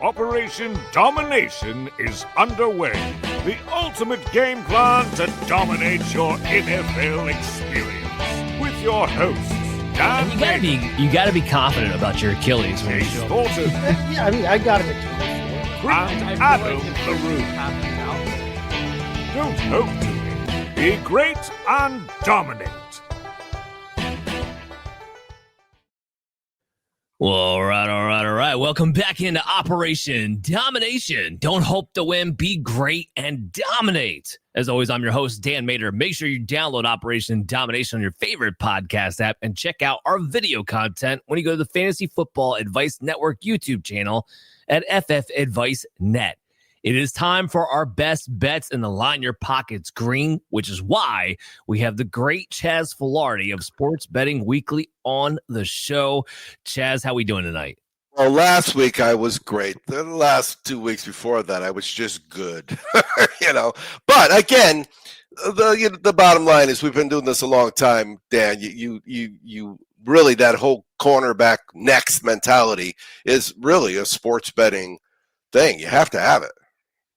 Operation Domination is underway. The ultimate game plan to dominate your NFL experience. With your hosts, Dan you gotta be confident about your Achilles when you show up. Yeah, I mean, I got him at 24. And Adam the Root. Don't hope to be great and dominate. Well, all right. Welcome back into Operation Domination. Don't hope to win, be great, and dominate. As always, I'm your host, Dan Mader. Make sure you download Operation Domination on your favorite podcast app and check out our video content when you go to the Fantasy Football Advice Network YouTube channel at FF Advice Net. It is time for our best bets in the Line Your Pockets Green, which is why we have the great Chaz Filardi of Sports Betting Weekly on the show. Chaz, how we doing tonight? Well, last week I was great. The last 2 weeks before that, I was just good, But again, the bottom line is we've been doing this a long time, Dan. You really, that whole cornerback next mentality is really a sports betting thing. You have to have it.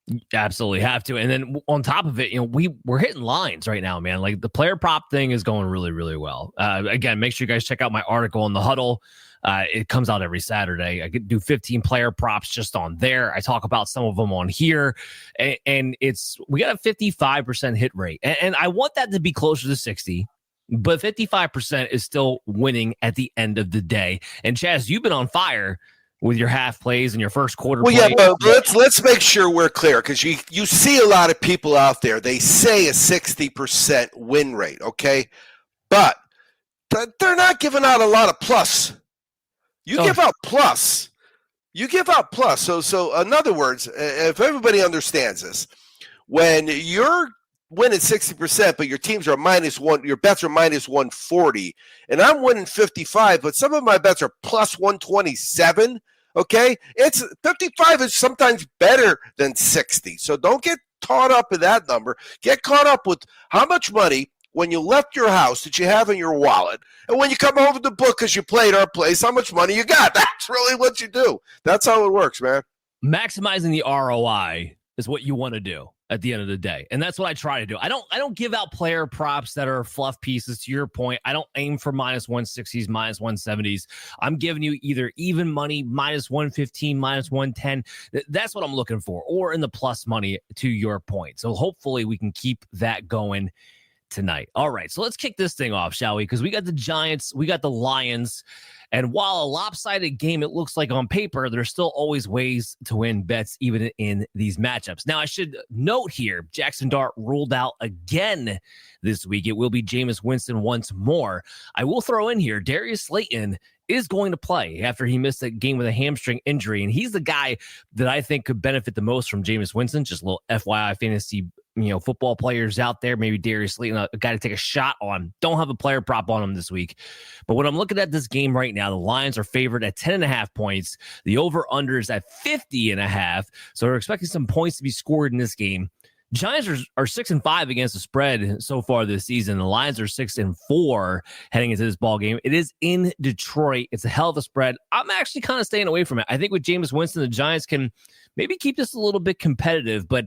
You absolutely have to. And then on top of it, we're hitting lines right now, man. Like the player prop thing is going really, really well. Again, make sure you guys check out my article in the Huddle. It comes out every Saturday. I could do 15 player props just on there. I talk about some of them on here, and we got a 55% hit rate, and I want that to be closer to 60. But 55% is still winning at the end of the day. And Chaz, you've been on fire with your half plays and your first quarter. Well, yeah, but let's make sure we're clear, because you see a lot of people out there. They say a 60% win rate, okay, but they're not giving out a lot of plus. You give out plus. So in other words, if everybody understands this, when you're winning 60%, but your teams are -1, your bets are -140, and I'm winning 55, but some of my bets are plus 127. Okay, it's 55 is sometimes better than 60. So don't get caught up in that number. Get caught up with how much money when you left your house that you have in your wallet, and when you come over the book because you played our place, how much money you got. That's really what you do. That's how it works, man. Maximizing the ROI is what you want to do at the end of the day. And that's what I try to do. I don't give out player props that are fluff pieces. To your point, I don't aim for -160s, -170s. I'm giving you either even money, -115, -110. That's what I'm looking for, or in the plus money, to your point. So hopefully we can keep that going tonight. All right, so let's kick this thing off, shall we? Because we got the Giants, we got the Lions, and while a lopsided game it looks like on paper, there's still always ways to win bets even in these matchups. Now, I should note here, Jackson Dart ruled out again this week. It will be Jameis Winston once more. I will throw in here, Darius Slayton is going to play after he missed a game with a hamstring injury, and he's the guy that I think could benefit the most from Jameis Winston. Just a little FYI fantasy football players out there, maybe Darius Slayton, a guy to take a shot on. Don't have a player prop on him this week. But when I'm looking at this game right now, the Lions are favored at 10.5 points. The over-under is at 50.5. So we're expecting some points to be scored in this game. Giants are 6-5 against the spread so far this season. The Lions are 6-4 heading into this ball game. It is in Detroit. It's a hell of a spread. I'm actually kind of staying away from it. I think with Jameis Winston, the Giants can maybe keep this a little bit competitive, but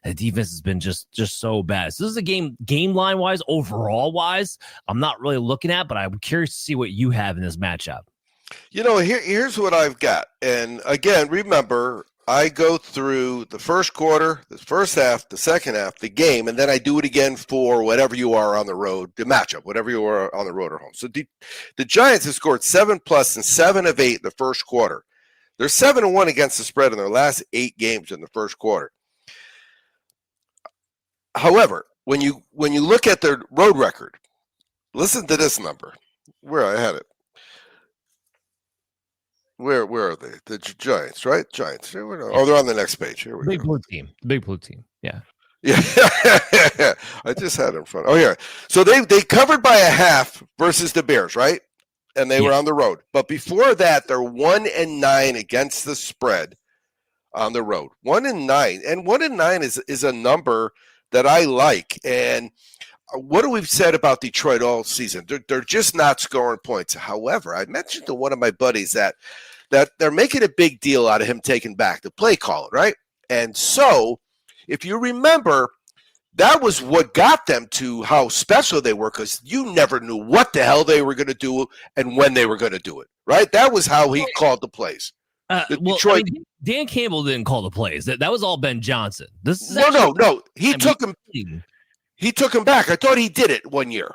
the defense has been just so bad. So this is a game line wise, overall wise, I'm not really looking at, but I'm curious to see what you have in this matchup. Here's what I've got. And again, remember, I go through the first quarter, the first half, the second half, the game, and then I do it again for whatever you are on the road, the matchup, whatever you are on the road or home. So the Giants have scored 7+ and 7 of 8 in the first quarter. They're 7-1 against the spread in their last 8 games in the first quarter. However, when you look at their road record, listen to this number. Where I had it. Where are they? The Giants, right? Giants. Oh, they're on the next page. Here we go. Big blue team. The big blue team. Yeah. Yeah. I just had it in front. Oh, yeah. So they covered by a half versus the Bears, right? And they were on the road. But before that, they're 1-9 against the spread on the road. 1-9. And 1-9 is a number that I like. And what do we've said about Detroit all season? They're just not scoring points. However, I mentioned to one of my buddies that that they're making a big deal out of him taking back the play calling, right? And so, if you remember, that was what got them to how special they were, because you never knew what the hell they were going to do and when they were going to do it, right? That was how he called the plays. Detroit, I mean, Dan Campbell didn't call the plays. That was all Ben Johnson. This is no. He took him back. I thought he did it 1 year.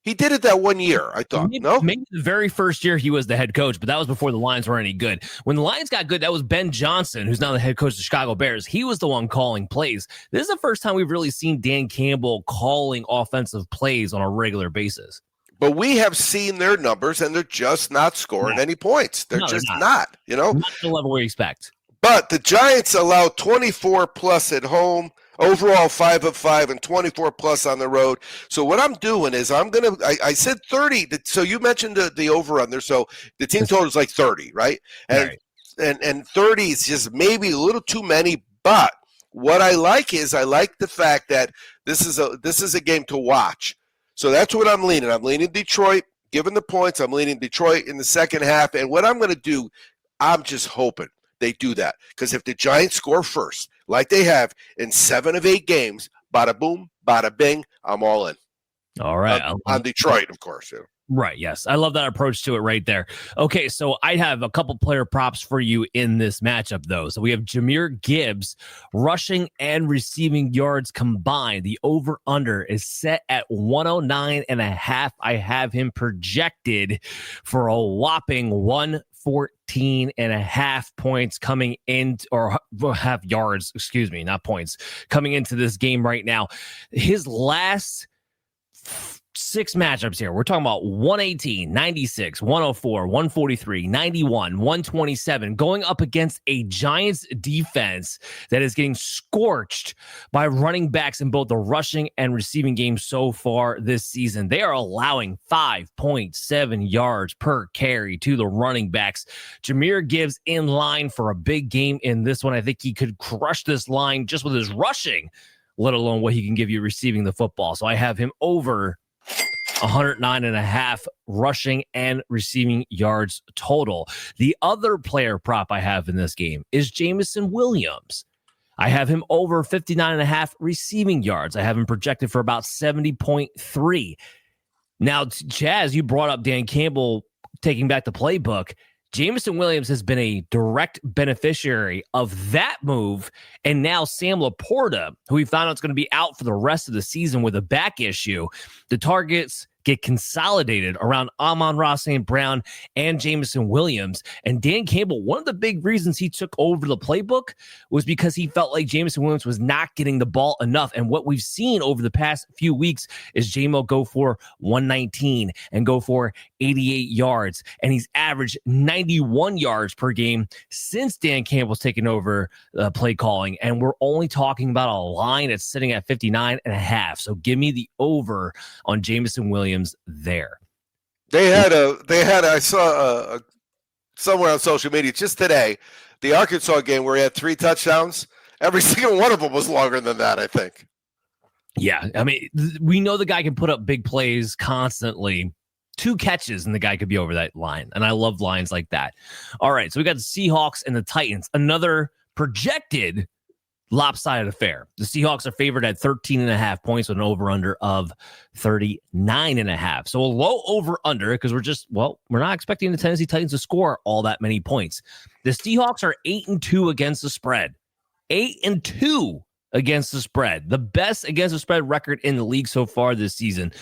He did it that 1 year, I thought. Maybe the very first year he was the head coach, but that was before the Lions were any good. When the Lions got good, that was Ben Johnson, who's now the head coach of the Chicago Bears. He was the one calling plays. This is the first time we've really seen Dan Campbell calling offensive plays on a regular basis. But we have seen their numbers, and they're just not scoring any points. They're not. Not the level we expect. But the Giants allow 24 plus at home. Overall, 5 of 5 and 24 plus on the road. So what I'm doing is I said 30. So you mentioned the over under. So the team total is like 30, right? And 30 is just maybe a little too many. But what I like is the fact that this is a game to watch. So that's what I'm leaning. I'm leaning Detroit, given the points. I'm leaning Detroit in the second half. And what I'm going to do, I'm just hoping they do that. Because if the Giants score first, like they have in 7 of 8 games, bada boom, bada bing, I'm all in. All right. On Detroit, of course. Yeah. Right. Yes. I love that approach to it right there. Okay. So I have a couple player props for you in this matchup, though. So we have Jahmyr Gibbs rushing and receiving yards combined. The over under is set at 109.5. I have him projected for a whopping 114.5 points coming in, or half yards, excuse me, not points, coming into this game right now. His last 6 matchups here. We're talking about 118, 96, 104, 143, 91, 127, going up against a Giants defense that is getting scorched by running backs in both the rushing and receiving game so far this season. They are allowing 5.7 yards per carry to the running backs. Jahmyr Gibbs in line for a big game in this one. I think he could crush this line just with his rushing, let alone what he can give you receiving the football. So I have him over 109.5 rushing and receiving yards total. The other player prop I have in this game is Jameson Williams. I have him over 59.5 receiving yards. I have him projected for about 70.3. Now, Chaz, you brought up Dan Campbell taking back the playbook. Jameson Williams has been a direct beneficiary of that move. And now Sam Laporta, who we found out is going to be out for the rest of the season with a back issue, the targets get consolidated around Amon-Ra St. Brown and Jameson Williams. And Dan Campbell, one of the big reasons he took over the playbook was because he felt like Jameson Williams was not getting the ball enough. And what we've seen over the past few weeks is J-Mo go for 119 and go for 88 yards. And he's averaged 91 yards per game since Dan Campbell's taken over play calling. And we're only talking about a line that's sitting at 59.5. So give me the over on Jameson Williams there. I saw somewhere on social media just today, the Arkansas game where he had 3 touchdowns. Every single one of them was longer than that, I think. Yeah. I mean, we know the guy can put up big plays constantly. 2 catches and the guy could be over that line. And I love lines like that. All right. So we got the Seahawks and the Titans, another projected lopsided affair. The Seahawks are favored at 13.5 points with an over-under of 39.5. So a low over-under because we're not expecting the Tennessee Titans to score all that many points. The Seahawks are 8-2 against the spread. 8-2 against the spread. The best against the spread record in the league so far this season.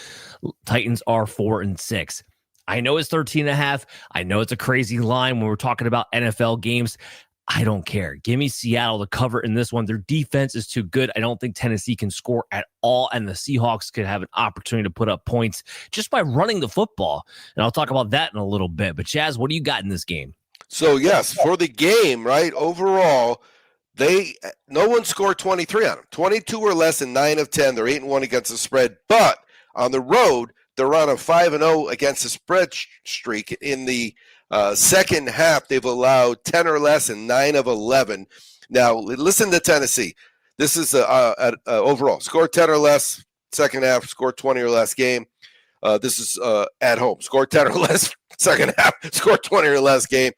Titans are 4-6. I know it's 13.5. I know it's a crazy line when we're talking about NFL games. I don't care. Give me Seattle to cover in this one. Their defense is too good. I don't think Tennessee can score at all, and the Seahawks could have an opportunity to put up points just by running the football. And I'll talk about that in a little bit. But, Chaz, what do you got in this game? So, yes, for the game, right, overall, no one scored 23 on them. 22 or less in 9 of 10. They're 8-1 against the spread. But on the road, they're on a 5-0 against the spread streak. In the second half, they've allowed 10 or less in 9 of 11. Now, listen to Tennessee. This is overall. Score 10 or less, second half, score 20 or less game. This is at home. Score 10 or less, second half, score 20 or less game.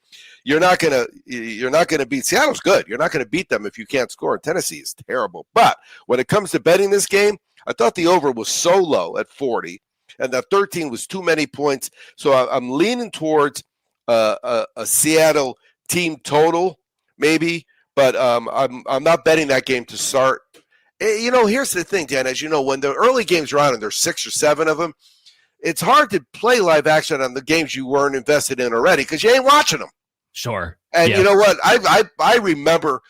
you're not gonna beat Seattle's good. You're not gonna beat them if you can't score. Tennessee is terrible. But when it comes to betting this game, I thought the over was so low at 40, and that 13 was too many points. So I'm leaning towards a Seattle team total, maybe. But I'm not betting that game to start. Here's the thing, Dan. As you know, when the early games are on and there's 6 or 7 of them, it's hard to play live action on the games you weren't invested in already because you ain't watching them. Sure. And you know what? I remember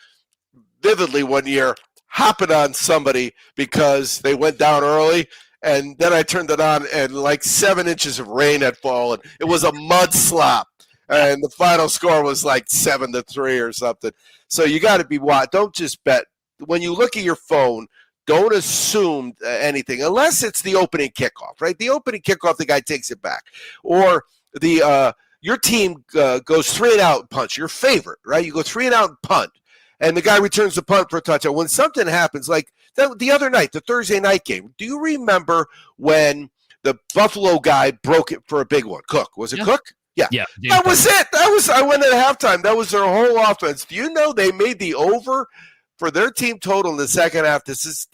vividly one year hopping on somebody because they went down early, and then I turned it on, and like 7 inches of rain had fallen. It was a mud slop, and the final score was like 7-3 or something. So you got to be wise. Don't just bet. When you look at your phone, don't assume anything unless it's the opening kickoff, right? The opening kickoff, the guy takes it back. Or your team goes 3 and out punch, your favorite, right? You go 3 and out and punt, and the guy returns the punt for a touchdown. When something happens, like the other night, the Thursday night game, do you remember when the Buffalo guy broke it for a big one? Cook. Was it Cook? Yeah. That was it. I went at halftime. That was their whole offense. Do you know they made the over for their team total in the second half? This is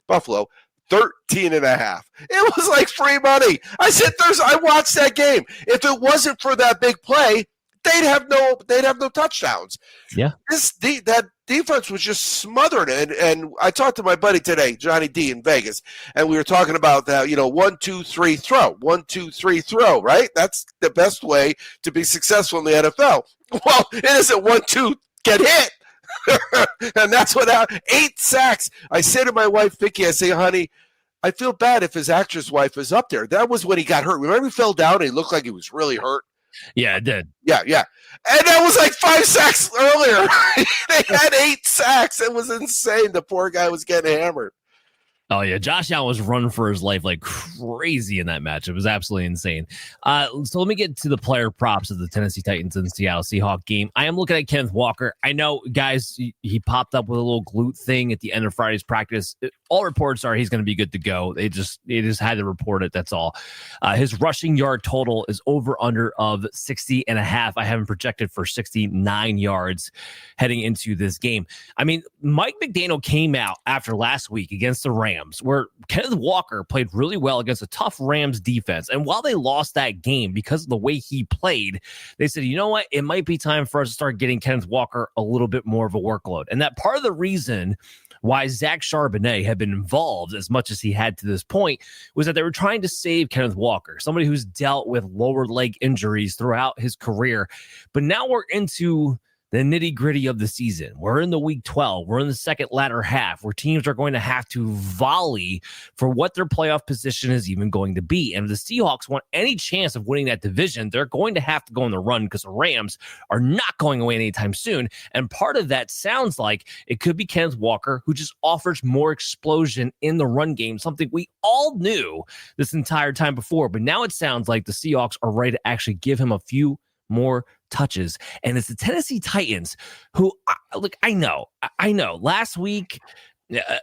Buffalo, 13.5. It was like free money. I said I watched that game. If it wasn't for that big play, they'd have no touchdowns. Yeah. That defense was just smothering it. And I talked to my buddy today, Johnny D in Vegas, and we were talking about that, 1, 2, 3 throw. 1, 2, 3 throw, right? That's the best way to be successful in the NFL. Well, it isn't 1, 2, get hit. And that's what 8 sacks. I say to my wife, Vicky, I say, honey, I feel bad if his actress wife is up there. That was when he got hurt. Remember he fell down and he looked like he was really hurt? Yeah, it did. Yeah. And that was like 5 sacks earlier. They had 8 sacks. It was insane. The poor guy was getting hammered. Oh, yeah. Josh Allen was running for his life like crazy in that match. It was absolutely insane. So let me get to the player props of the Tennessee Titans and Seattle Seahawks game. I am looking at Kenneth Walker. I know, guys, he popped up with a little glute thing at the end of Friday's practice. All reports are he's going to be good to go. They just had to report it. That's all. His rushing yard total is over under of 60.5. I have him projected for 69 yards heading into this game. I mean, Mike McDaniel came out after last week against the Rams, where Kenneth Walker played really well against a tough Rams defense. And while they lost that game because of the way he played, they said, you know what? It might be time for us to start getting Kenneth Walker a little bit more of a workload. And that part of the reason why Zach Charbonnet had been involved as much as he had to this point was that they were trying to save Kenneth Walker, somebody who's dealt with lower leg injuries throughout his career. But now we're into the nitty-gritty of the season. We're in the week 12. We're in the second latter half where teams are going to have to volley for what their playoff position is even going to be. And if the Seahawks want any chance of winning that division, they're going to have to go on the run because the Rams are not going away anytime soon. And part of that sounds like it could be Kenneth Walker, who just offers more explosion in the run game, something we all knew this entire time before. But now it sounds like the Seahawks are ready to actually give him a few more touches. And it's the Tennessee Titans who, look, I know last week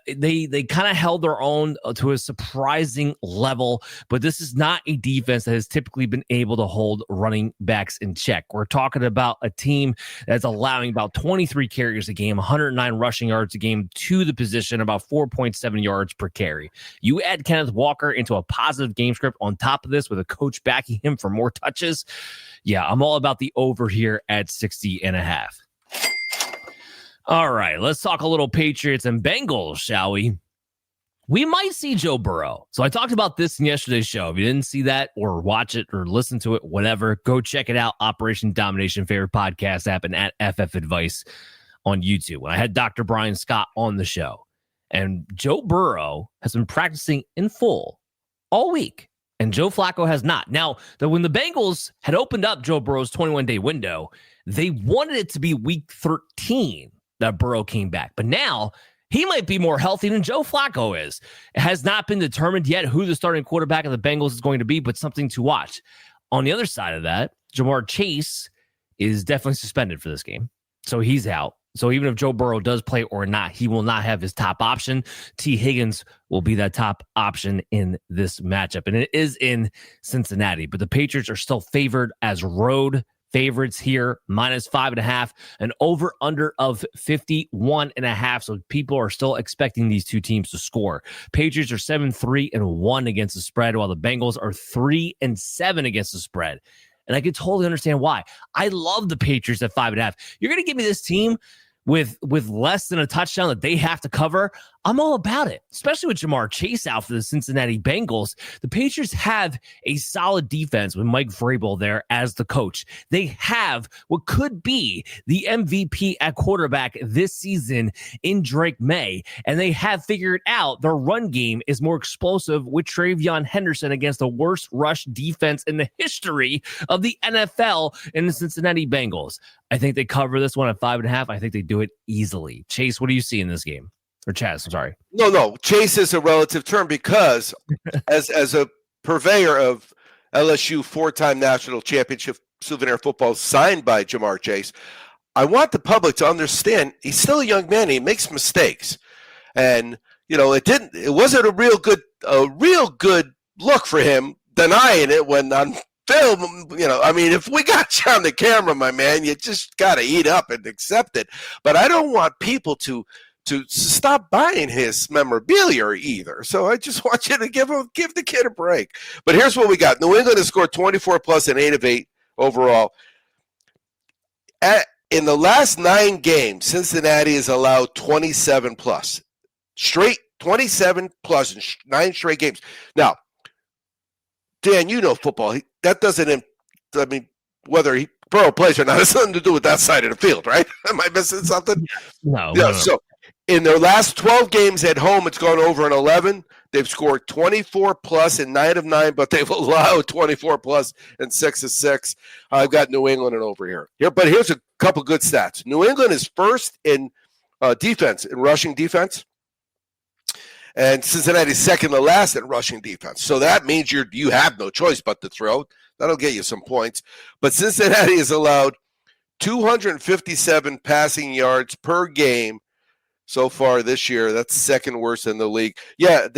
they kind of held their own to a surprising level, but this is not a defense that has typically been able to hold running backs in check. We're talking about a team that's allowing about 23 carries a game, 109 rushing yards a game to the position, about 4.7 yards per carry. You add Kenneth Walker into a positive game script on top of this with a coach backing him for more touches. Yeah, I'm all about the over here at 60.5. All right, let's talk a little Patriots and Bengals, shall we? We might see Joe Burrow. So I talked about this in yesterday's show. If you didn't see that or watch it or listen to it, whatever, go check it out. Operation Domination, favorite podcast app, and at FF Advice on YouTube. When I had Dr. Brian Scott on the show, and Joe Burrow has been practicing in full all week, and Joe Flacco has not. Now, when the Bengals had opened up Joe Burrow's 21-day window, they wanted it to be week 13 that Burrow came back. But now he might be more healthy than Joe Flacco is. It has not been determined yet who the starting quarterback of the Bengals is going to be, but something to watch. On the other side of that, Jamar Chase is definitely suspended for this game. So he's out. So even if Joe Burrow does play or not, he will not have his top option. T. Higgins will be that top option in this matchup. And it is in Cincinnati, but the Patriots are still favored as road favorites here, -5.5, an over-under of 51.5. So people are still expecting these two teams to score. Patriots are 7-3-1 against the spread, while the Bengals are 3-7 against the spread. And I can totally understand why. I love the Patriots at 5.5. You're going to give me this team with less than a touchdown that they have to cover. I'm all about it, especially with Jamar Chase out for the Cincinnati Bengals. The Patriots have a solid defense with Mike Vrabel there as the coach. They have what could be the MVP at quarterback this season in Drake May, and they have figured out their run game is more explosive with Travion Henderson against the worst rush defense in the history of the NFL in the Cincinnati Bengals. I think they cover this one at 5.5. I think they do it easily. Chase, what do you see in this game? Or Chaz, I'm sorry. No. Chase is a relative term because as a purveyor of LSU 4-time national championship souvenir football signed by Jamar Chase, I want the public to understand he's still a young man. He makes mistakes. And, it wasn't a real good look for him denying it when on film, if we got you on the camera, my man, you just got to eat up and accept it. But I don't want people to stop buying his memorabilia either. So I just want you to give the kid a break. But here's what we got. New England has scored 24 plus and 8 of 8 overall. In the last 9 games, Cincinnati has allowed 27 plus. Straight 27 plus in 9 straight games. Now, Dan, football. That doesn't, whether Burrow plays or not, has nothing to do with that side of the field, right? Am I missing something? No. So in their last 12 games at home, it's gone over in 11. They've scored 24 plus in 9 of 9, but they've allowed 24 plus in 6 of 6. I've got New England and over here. But here's a couple good stats. New England is first in defense, in rushing defense. And Cincinnati's second to last in rushing defense. So that means you have no choice but to throw. That'll get you some points. But Cincinnati has allowed 257 passing yards per game so far this year. That's second worst in the league. Yeah,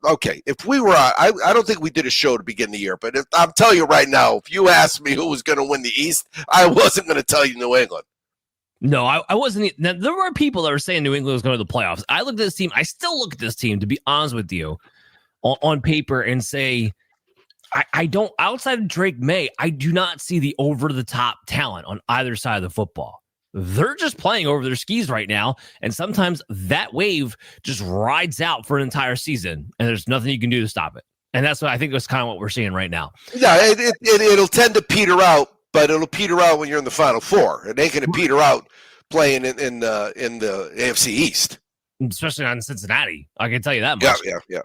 okay. If we were on, I don't think we did a show to begin the year, but I'm telling you right now, if you asked me who was going to win the East, I wasn't going to tell you New England. No, I wasn't. Now, there were people that were saying New England was going to the playoffs. I looked at this team. I still look at this team, to be honest with you, on paper and say, I don't, outside of Drake May, I do not see the over-the-top talent on either side of the football. They're just playing over their skis right now, and sometimes that wave just rides out for an entire season, and there's nothing you can do to stop it. And that's what I think is kind of what we're seeing right now. Yeah, it'll tend to peter out, but it'll peter out when you're in the Final Four. It ain't going to peter out playing in the AFC East. Especially on Cincinnati. I can tell you that much. Yeah.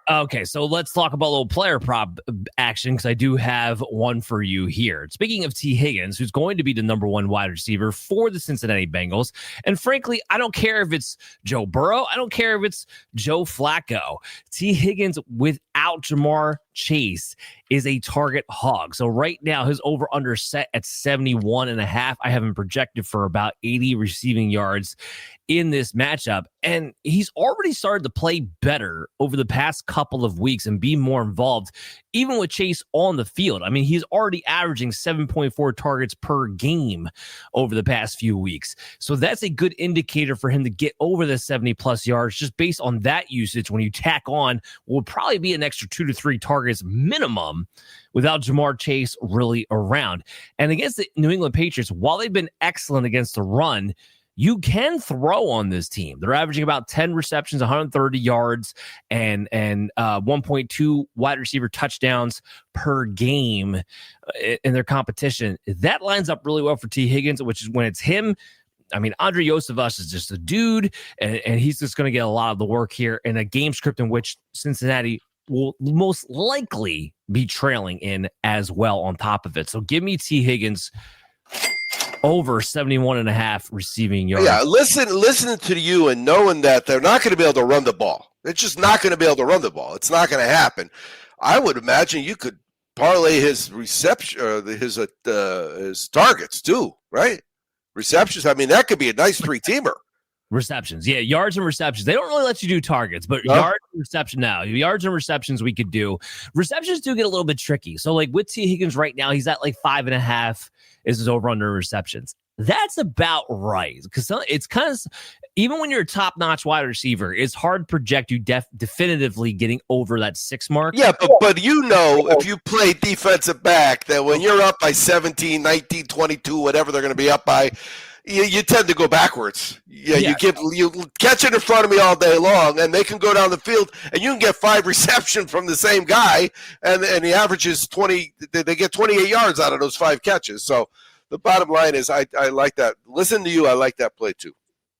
Okay, so let's talk about a little player prop action because I do have one for you here. Speaking of T. Higgins, who's going to be the number 1 wide receiver for the Cincinnati Bengals. And frankly, I don't care if it's Joe Burrow. I don't care if it's Joe Flacco. T. Higgins without Jamar Chase is a target hog. So right now, his over-under set at 71.5. I have him projected for about 80 receiving yards in this matchup. And he's already started to play better over the past couple of weeks and be more involved, even with Chase on the field. I mean, he's already averaging 7.4 targets per game over the past few weeks. So that's a good indicator for him to get over the 70 plus yards just based on that usage. When you tack on, will probably be an extra 2 to 3 targets minimum without Jamar Chase really around. And against the New England Patriots, while they've been excellent against the run, you can throw on this team. They're averaging about 10 receptions, 130 yards, and 1.2 wide receiver touchdowns per game in their competition. That lines up really well for T. Higgins, which is when it's him. I mean, Andre Yosevich is just a dude, and he's just going to get a lot of the work here in a game script in which Cincinnati will most likely be trailing in as well on top of it. So give me T. Higgins over 71.5 receiving yards. Yeah, listening to you and knowing that they're not going to be able to run the ball. It's just not going to be able to run the ball. It's not going to happen. I would imagine you could parlay his reception, his targets too, right? Receptions. I mean, that could be a nice 3-teamer. Receptions. Yeah, yards and receptions. They don't really let you do targets, but No? yards and reception now. Yards and receptions we could do. Receptions do get a little bit tricky. So like with T. Higgins right now, he's at like 5.5 is his over under receptions. That's about right. Because it's kind of, even when you're a top-notch wide receiver, it's hard to project you definitively getting over that 6 mark. Yeah, but if you play defensive back, that when you're up by 17, 19, 22, whatever they're going to be up by, you tend to go backwards. Yeah, you catch it in front of me all day long, and they can go down the field, and you can get 5 reception from the same guy, and the average is 20. They get 28 yards out of those 5 catches. So the bottom line is, I like that. Listen to you, I like that play too.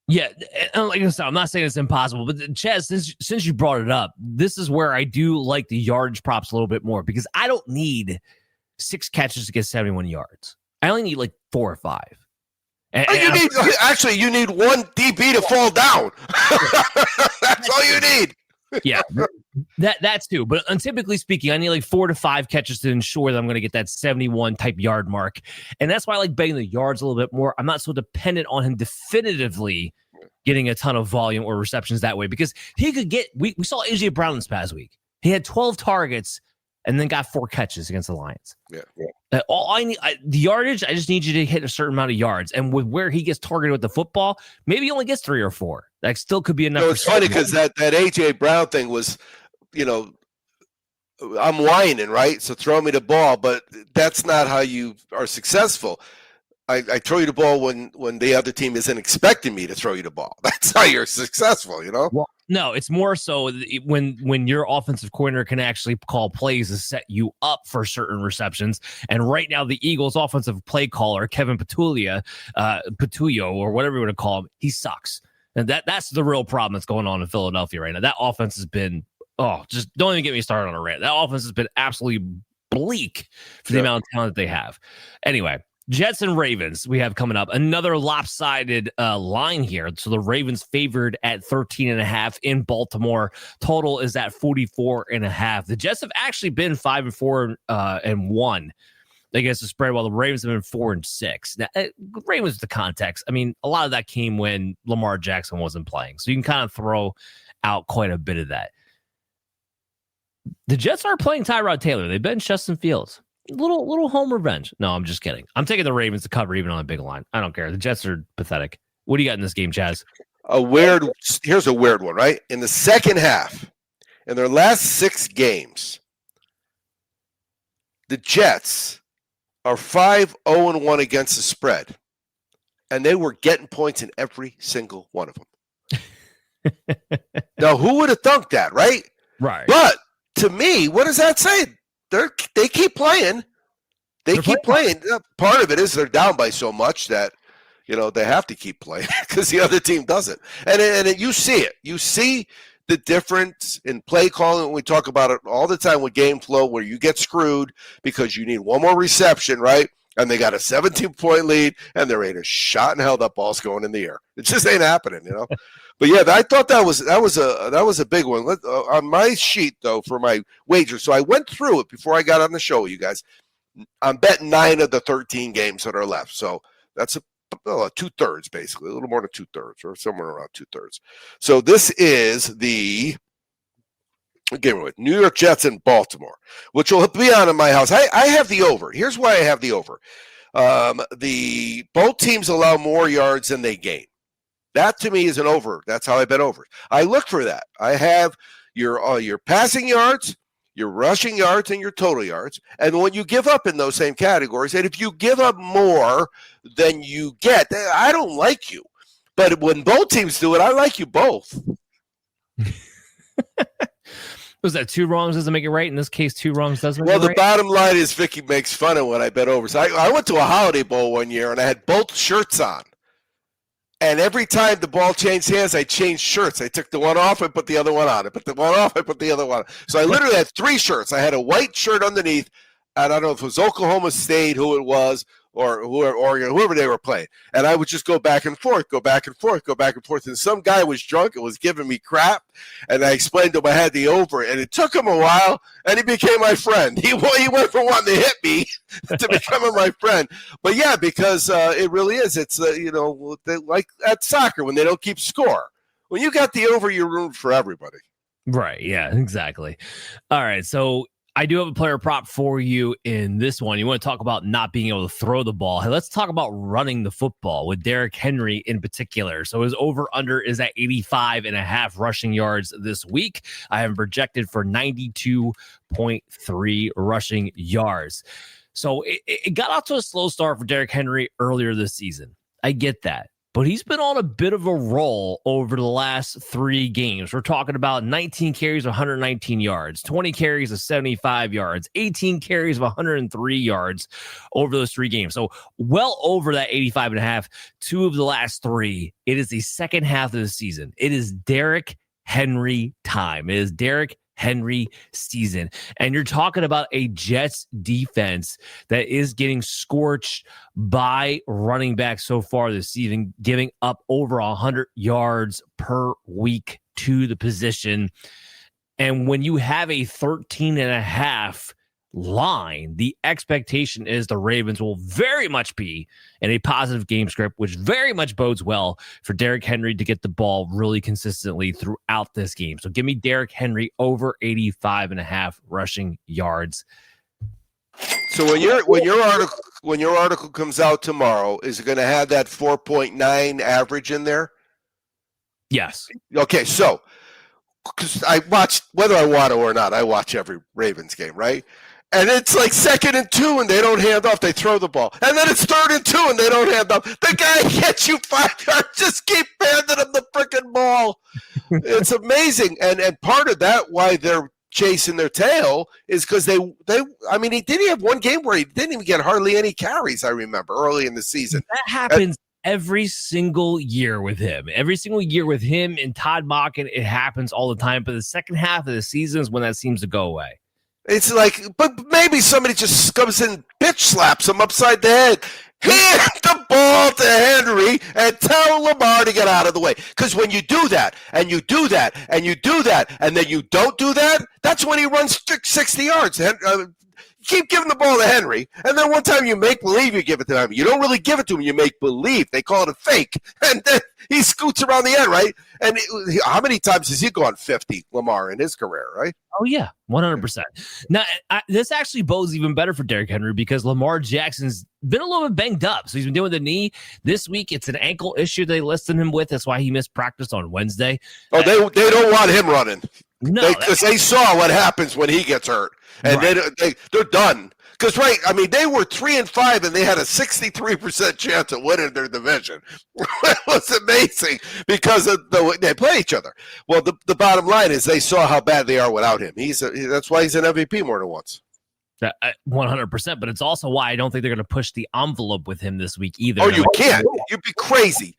Yeah, and like I said, I'm not saying it's impossible, but Chaz, since you brought it up, this is where I do like the yardage props a little bit more, because I don't need 6 catches to get 71 yards. I only need like 4 or 5. You need one DB to fall down. That's all you need. Yeah, that's too. But typically speaking, I need like 4 to 5 catches to ensure that I'm going to get that 71 type yard mark. And that's why I like betting the yards a little bit more. I'm not so dependent on him definitively getting a ton of volume or receptions that way, because he could get, we saw AJ Brown this past week. He had 12 targets and then got 4 catches against the Lions. Yeah. All I need, the yardage, I just need you to hit a certain amount of yards. And with where he gets targeted with the football, maybe he only gets 3 or 4. That still could be enough. No, it's funny because that AJ Brown thing was, I'm whining, right? So throw me the ball, but that's not how you are successful. I throw you the ball when the other team isn't expecting me to throw you the ball. That's how you're successful, Well, no, it's more so when your offensive coordinator can actually call plays to set you up for certain receptions. And right now, the Eagles' offensive play caller, Kevin Petulio, or whatever you want to call him, he sucks. And that's the real problem that's going on in Philadelphia right now. That offense has been, just don't even get me started on a rant. That offense has been absolutely bleak for the amount of talent that they have. Anyway, Jets and Ravens we have coming up. Another lopsided line here. So the Ravens favored at 13.5 in Baltimore. Total is at 44.5. The Jets have actually been 5-4 and 1 against the spread, while the Ravens have been 4-6. Now, Ravens, the context, I mean, a lot of that came when Lamar Jackson wasn't playing. So you can kind of throw out quite a bit of that. The Jets are playing Tyrod Taylor. They benched Justin Fields. Little home revenge. No, I'm just kidding. I'm taking the Ravens to cover even on a big line. I don't care. The Jets are pathetic. What do you got in this game, Chaz? Here's a weird one, right? In the second half, in their last 6 games, the Jets are 5-0-1 against the spread, and they were getting points in every single one of them. Now, who would have thunk that, right? Right. But to me, what does that say? They keep playing. They keep playing. Part of it is they're down by so much that, they have to keep playing because the other team doesn't. And you see it. You see the difference in play calling. We talk about it all the time with game flow, where you get screwed because you need one more reception, right? And they got a 17-point lead, and there ain't a shot in hell that ball's going in the air. It just ain't happening, But yeah, I thought that was a big one. On my sheet though for my wager, so I went through it before I got on the show, you guys. I'm betting 9 of the 13 games that are left, so that's a 2/3 basically, a little more than 2/3, or somewhere around 2/3. So this is the game with New York Jets and Baltimore, which will be on in my house. I have the over. Here's why I have the over. Both teams allow more yards than they gain. That to me is an over. That's how I bet over. I look for that. I have your passing yards, your rushing yards, and your total yards. And when you give up in those same categories, and if you give up more than you get, I don't like you. But when both teams do it, I like you both. Was that 2 wrongs doesn't make it right? In this case, 2 wrongs doesn't make it right? Well, the bottom line is Vicky makes fun of when I bet over. So I went to a Holiday Bowl one year, and I had both shirts on. And every time the ball changed hands, I changed shirts. I took the one off, I put the other one on. I put the one off, I put the other one on. So I literally had 3 shirts. I had a white shirt underneath, and I don't know if it was Oklahoma State, who it was, or whoever they were playing. And I would just go back and forth. And some guy was drunk and was giving me crap. And I explained to him I had the over. And it took him a while, and he became my friend. He went from wanting to hit me to becoming my friend. But, yeah, because it really is. It's, like at soccer when they don't keep score. When you got the over, you're rooting for everybody. Right. Yeah, exactly. All right. So I do have a player prop for you in this one. You want to talk about not being able to throw the ball. Hey, let's talk about running the football with Derrick Henry in particular. So his over-under is at 85.5 rushing yards this week. I have him projected for 92.3 rushing yards. So it got off to a slow start for Derrick Henry earlier this season. I get that. But he's been on a bit of a roll over the last 3 games. We're talking about 19 carries of 119 yards, 20 carries of 75 yards, 18 carries of 103 yards over those 3 games. So well over that 85.5, 2 of the last 3. It is the second half of the season. It is Derrick Henry time. It is Derrick Henry season. And you're talking about a Jets defense that is getting scorched by running back so far this season, giving up over 100 yards per week to the position. And when you have a 13.5 line, the expectation is the Ravens will very much be in a positive game script, which very much bodes well for Derrick Henry to get the ball really consistently throughout this game. So give me Derrick Henry over 85.5 rushing yards. So when your article comes out tomorrow, is it going to have that 4.9 average in there? Yes. Okay, so because I watch, whether I want to or not, I watch every Ravens game, right? And it's like 2nd and 2, and they don't hand off. They throw the ball. And then it's 3rd and 2, and they don't hand off. The guy gets you 5 yards. Just keep handing him the freaking ball. It's amazing. And part of that, why they're chasing their tail, is because he didn't have one game where he didn't even get hardly any carries, I remember, early in the season. That happens every single year with him. Every single year with him and Todd Monken, it happens all the time. But the second half of the season is when that seems to go away. It's like, but maybe somebody just comes and bitch slaps him upside the head. Hand the ball to Henry and tell Lamar to get out of the way. Because when you do that, and you do that, and you do that, and then you don't do that, that's when he runs 60 yards. Keep giving the ball to Henry, and then one time you make believe you give it to him. You don't really give it to him. You make believe. They call it a fake. And then he scoots around the end, right? And how many times has he gone 50, Lamar, in his career, right? Oh, yeah, 100%. Now, this actually bodes even better for Derrick Henry because Lamar Jackson's been a little bit banged up. So he's been dealing with the knee. This week, it's an ankle issue they listed him with. That's why he missed practice on Wednesday. Oh, they don't want him running. No, because they saw what happens when he gets hurt, and right. they're done. Because they were 3-5, and they had a 63% chance of winning their division. It was amazing because of the way they play each other. Well, the bottom line is they saw how bad they are without him. That's why he's an MVP more than once. 100%, but it's also why I don't think they're going to push the envelope with him this week either. Oh, you can't. You'd be crazy.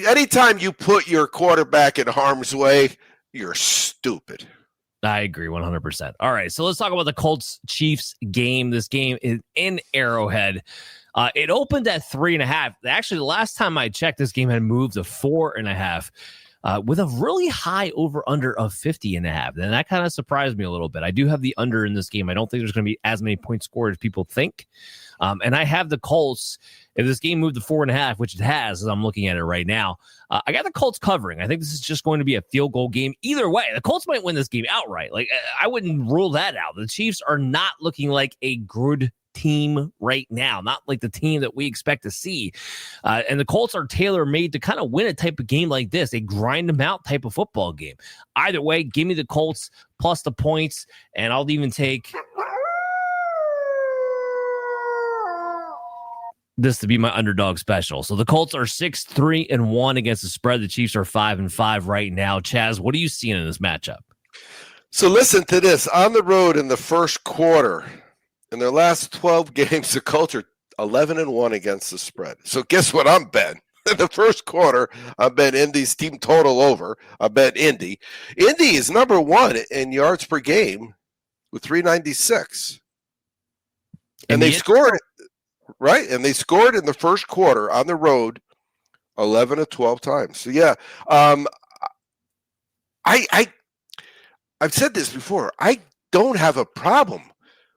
Anytime you put your quarterback in harm's way, you're stupid. I agree 100%. All right, so let's talk about the Colts-Chiefs game. This game is in Arrowhead. It opened at 3.5. Actually, the last time I checked, this game had moved to 4.5 with a really high over-under of 50.5. And that kind of surprised me a little bit. I do have the under in this game. I don't think there's going to be as many points scored as people think. And I have the Colts. If this game moved to 4.5, which it has, as I'm looking at it right now, I got the Colts covering. I think this is just going to be a field goal game. Either way, the Colts might win this game outright. Like, I wouldn't rule that out. The Chiefs are not looking like a good team right now, not like the team that we expect to see. And the Colts are tailor-made to kind of win a type of game like this, a grind them out type of football game. Either way, give me the Colts plus the points, and I'll even take this to be my underdog special. So the Colts are 6-3-1 against the spread. The Chiefs are 5-5 right now. Chaz, what are you seeing in this matchup? So listen to this. On the road in the first quarter, in their last 12 games, the Colts are 11-1 against the spread. So guess what I'm betting? In the first quarter, I bet Indy's team total over. I bet Indy. Indy is number 1 in yards per game with 396. And they scored right? And they scored in the first quarter on the road 11 of 12 times. So, yeah, I've said this before. I don't have a problem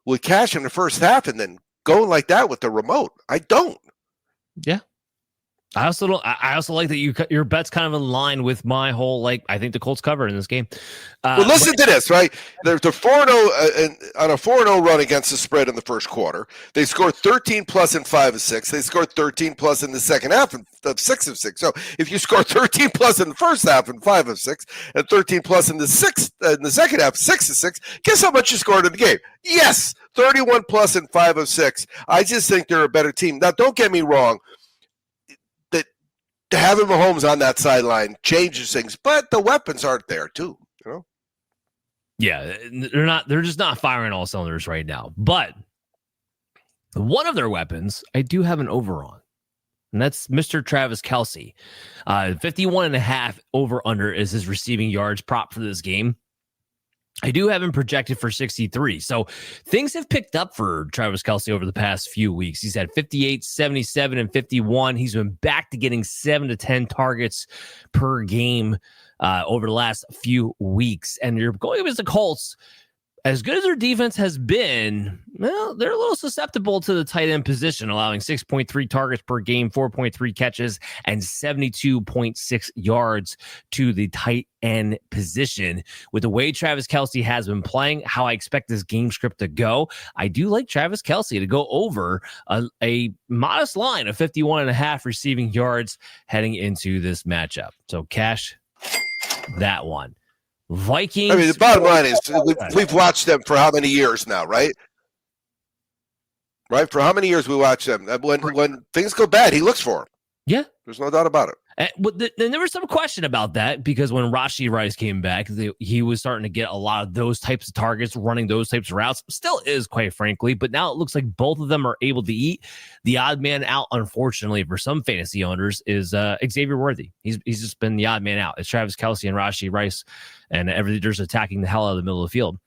with cash in the first half and then going like that with the remote. I don't. Yeah. I also don't. I also like that your bet's kind of in line with my whole I think the Colts cover in this game. Well, listen to this, right? There's a 4-0 on a 4-0 run against the spread in the first quarter. They scored 13 plus in 5 of 6. They scored 13 plus in the second half of 6 of 6. So if you score 13 plus in the first half and 5 of 6, and 13 plus in the second half 6 of 6, guess how much you scored in the game? Yes, 31 plus in 5 of 6. I just think they're a better team. Now, don't get me wrong. Having Mahomes on that sideline changes things, but the weapons aren't there too. You know? Yeah, they're just not firing all cylinders right now. But one of their weapons, I do have an over on, and that's Mr. Travis Kelce. 51.5 over under is his receiving yards prop for this game. I do have him projected for 63. So things have picked up for Travis Kelce over the past few weeks. He's had 58, 77, and 51. He's been back to getting 7 to 10 targets per game over the last few weeks. And you're going against the Colts. As good as their defense has been, well, they're a little susceptible to the tight end position, allowing 6.3 targets per game, 4.3 catches, and 72.6 yards to the tight end position. With the way Travis Kelce has been playing, how I expect this game script to go, I do like Travis Kelce to go over a modest line of 51.5 receiving yards heading into this matchup. So cash that one. Vikings. I mean, the bottom line is we've watched them for how many years now, right? Right? For how many years we watch them? When things go bad, he looks for them. Yeah. There's no doubt about it. And there was some question about that because when Rashee Rice came back, he was starting to get a lot of those types of targets, running those types of routes. Still is, quite frankly, but now it looks like both of them are able to eat. The odd man out, unfortunately, for some fantasy owners is Xavier Worthy. He's just been the odd man out. It's Travis Kelce and Rashee Rice, and they're just attacking the hell out of the middle of the field.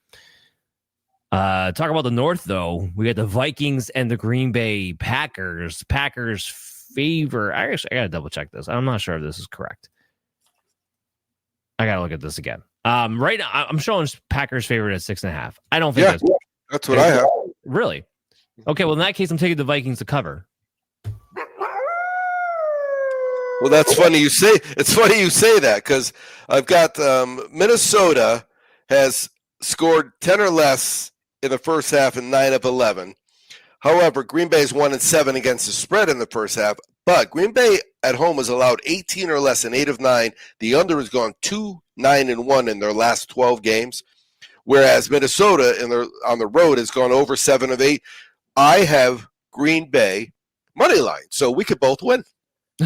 Talk about the North, though. We got the Vikings and the Green Bay Packers. Packers favor. I gotta double check this. I'm not sure if this is correct. I gotta look at this again. Right now, I'm showing Packers favorite at 6.5. I don't think that's what I have. Really? Okay, well in that case, I'm taking the Vikings to cover. Well, that's funny you say. It's funny you say that because I've got Minnesota has scored 10 or less in the first half and 9 of 11. However, Green Bay is 1-7 against the spread in the first half, but Green Bay at home has allowed 18 or less in 8 of 9. The under has gone 2-9-1 in their last 12 games, whereas Minnesota on the road has gone over 7 of 8. I have Green Bay money line, so we could both win.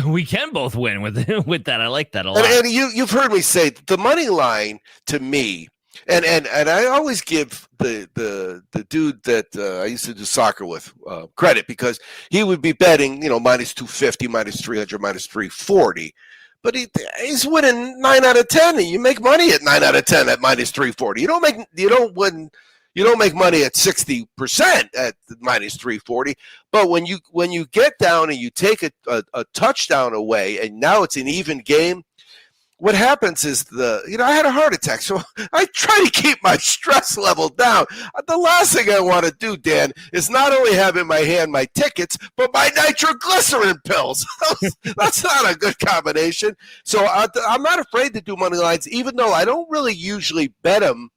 We can both win with that. I like that a lot. And you've heard me say the money line to me. And I always give the dude that I used to do soccer with credit because he would be betting, minus 250, minus 300, minus 340. But he's winning 9 out of 10, and you make money at 9 out of 10 at minus 340. You don't make money at 60% at minus 340. But when you get down and you take a touchdown away, and now it's an even game. What happens is I had a heart attack, so I try to keep my stress level down. The last thing I want to do, Dan, is not only have in my hand my tickets, but my nitroglycerin pills. That's not a good combination. So I'm not afraid to do money lines, even though I don't really usually bet them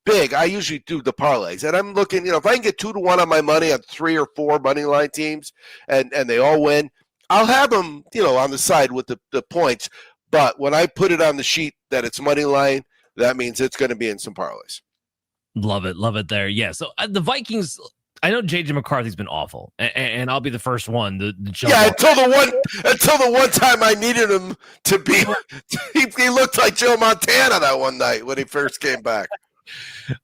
big. I usually do the parlays, and I'm looking, if I can get 2-1 on my money on 3 or 4 money line teams, and they all win, I'll have them, on the side with the points. But when I put it on the sheet that it's money line, that means it's going to be in some parlays. Love it there. Yeah. So the Vikings, I know JJ McCarthy's been awful, and I'll be the first one to jump. Yeah, until the one time I needed him to be, he looked like Joe Montana that one night when he first came back.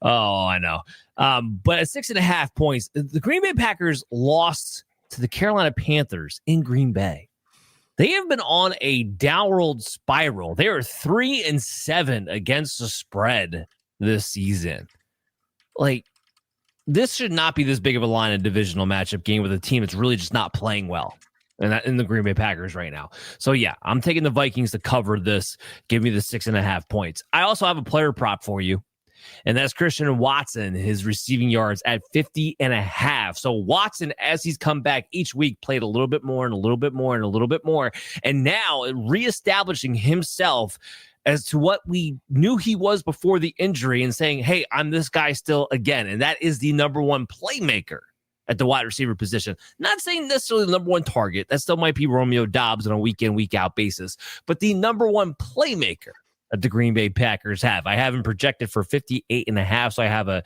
Oh, I know. But at 6.5 points, the Green Bay Packers lost to the Carolina Panthers in Green Bay. They have been on a downward spiral. They are 3-7 against the spread this season. this should not be this big of a line in a divisional matchup game with a team that's really just not playing well. And that in the Green Bay Packers right now. So, yeah, I'm taking the Vikings to cover this. Give me the 6.5 points. I also have a player prop for you, and that's Christian Watson, his receiving yards at 50.5. So Watson, as he's come back each week, played a little bit more and a little bit more and a little bit more. And now reestablishing himself as to what we knew he was before the injury and saying, hey, I'm this guy still again. And that is the number one playmaker at the wide receiver position. Not saying necessarily the number one target. That still might be Romeo Doubs on a week in, week out basis. But the number one playmaker that the Green Bay Packers have. I have him projected for 58.5. So I have a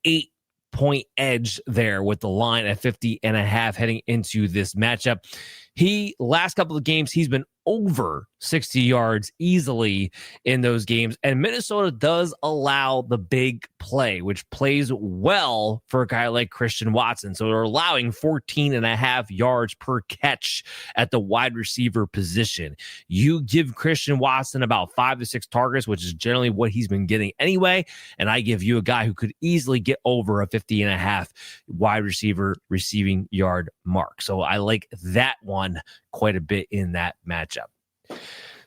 8-point edge there with the line at 50.5 heading into this matchup. Last couple of games, he's been over 60 yards easily in those games. And Minnesota does allow the big play, which plays well for a guy like Christian Watson. So they're allowing 14.5 yards per catch at the wide receiver position. You give Christian Watson about 5 to 6 targets, which is generally what he's been getting anyway. And I give you a guy who could easily get over a 50.5 wide receiver receiving yard mark. So I like that one quite a bit in that matchup.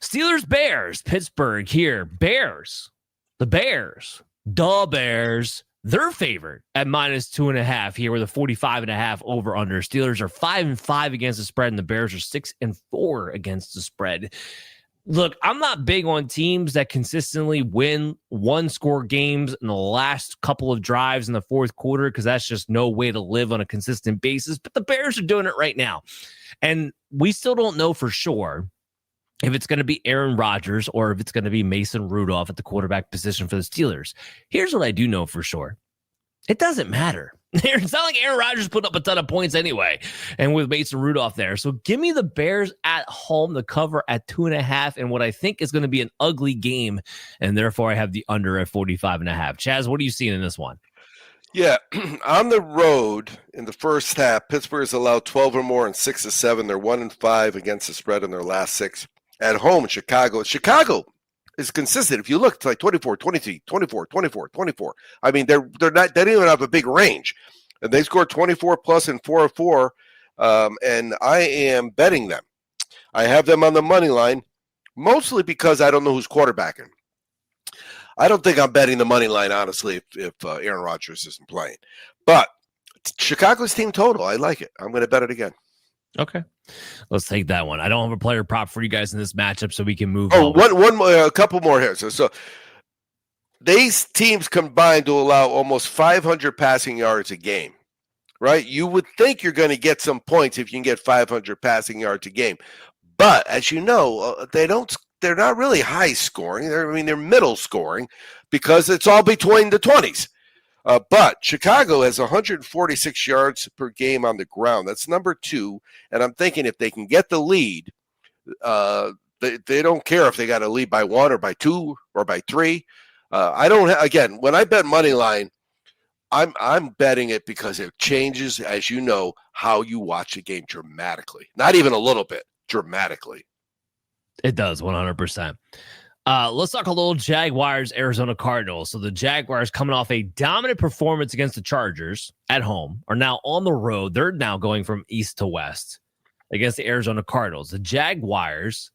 Steelers, Bears, Pittsburgh here. Bears, the Bears, they're favored at -2.5 here with a 45.5 over under. Steelers are 5-5 against the spread, and the Bears are 6-4 against the spread. Look, I'm not big on teams that consistently win one-score games in the last couple of drives in the fourth quarter because that's just no way to live on a consistent basis. But the Bears are doing it right now. And we still don't know for sure if it's going to be Aaron Rodgers or if it's going to be Mason Rudolph at the quarterback position for the Steelers. Here's what I do know for sure. It doesn't matter. It's not like Aaron Rodgers put up a ton of points anyway, and with Mason Rudolph there. So give me the Bears at home, the cover at 2.5, and what I think is going to be an ugly game, and therefore I have the under at 45.5. Chaz, what are you seeing in this one? Yeah, on the road in the first half, Pittsburgh has allowed 12 or more in 6 of 7. They're 1-5 against the spread in their last 6. At home, Chicago is consistent. If you look, it's like 24, 23, 24, 24, 24. I mean, they don't even have a big range. And they scored 24 plus in 4 of 4. And I am betting them. I have them on the money line, mostly because I don't know who's quarterbacking. I don't think I'm betting the money line, honestly, if Aaron Rodgers isn't playing. But Chicago's team total, I like it. I'm going to bet it again. Okay. Let's take that one. I don't have a player prop for you guys in this matchup, so we can move on. One more, a couple more here. So these teams combined to allow almost 500 passing yards a game, right? You would think you're going to get some points if you can get 500 passing yards a game. But as you know, they're not really high scoring. They're middle scoring because it's all between the 20s. But Chicago has 146 yards per game on the ground. That's number 2. And I'm thinking if they can get the lead, they don't care if they got a lead by 1 or by 2 or by 3. Again, when I bet money line, I'm betting it because it changes, as you know, how you watch a game dramatically. Not even a little bit, dramatically. It does, 100%. Let's talk a little Jaguars, Arizona Cardinals. So the Jaguars, coming off a dominant performance against the Chargers at home, are now on the road. They're now going from east to west against the Arizona Cardinals. The Jaguars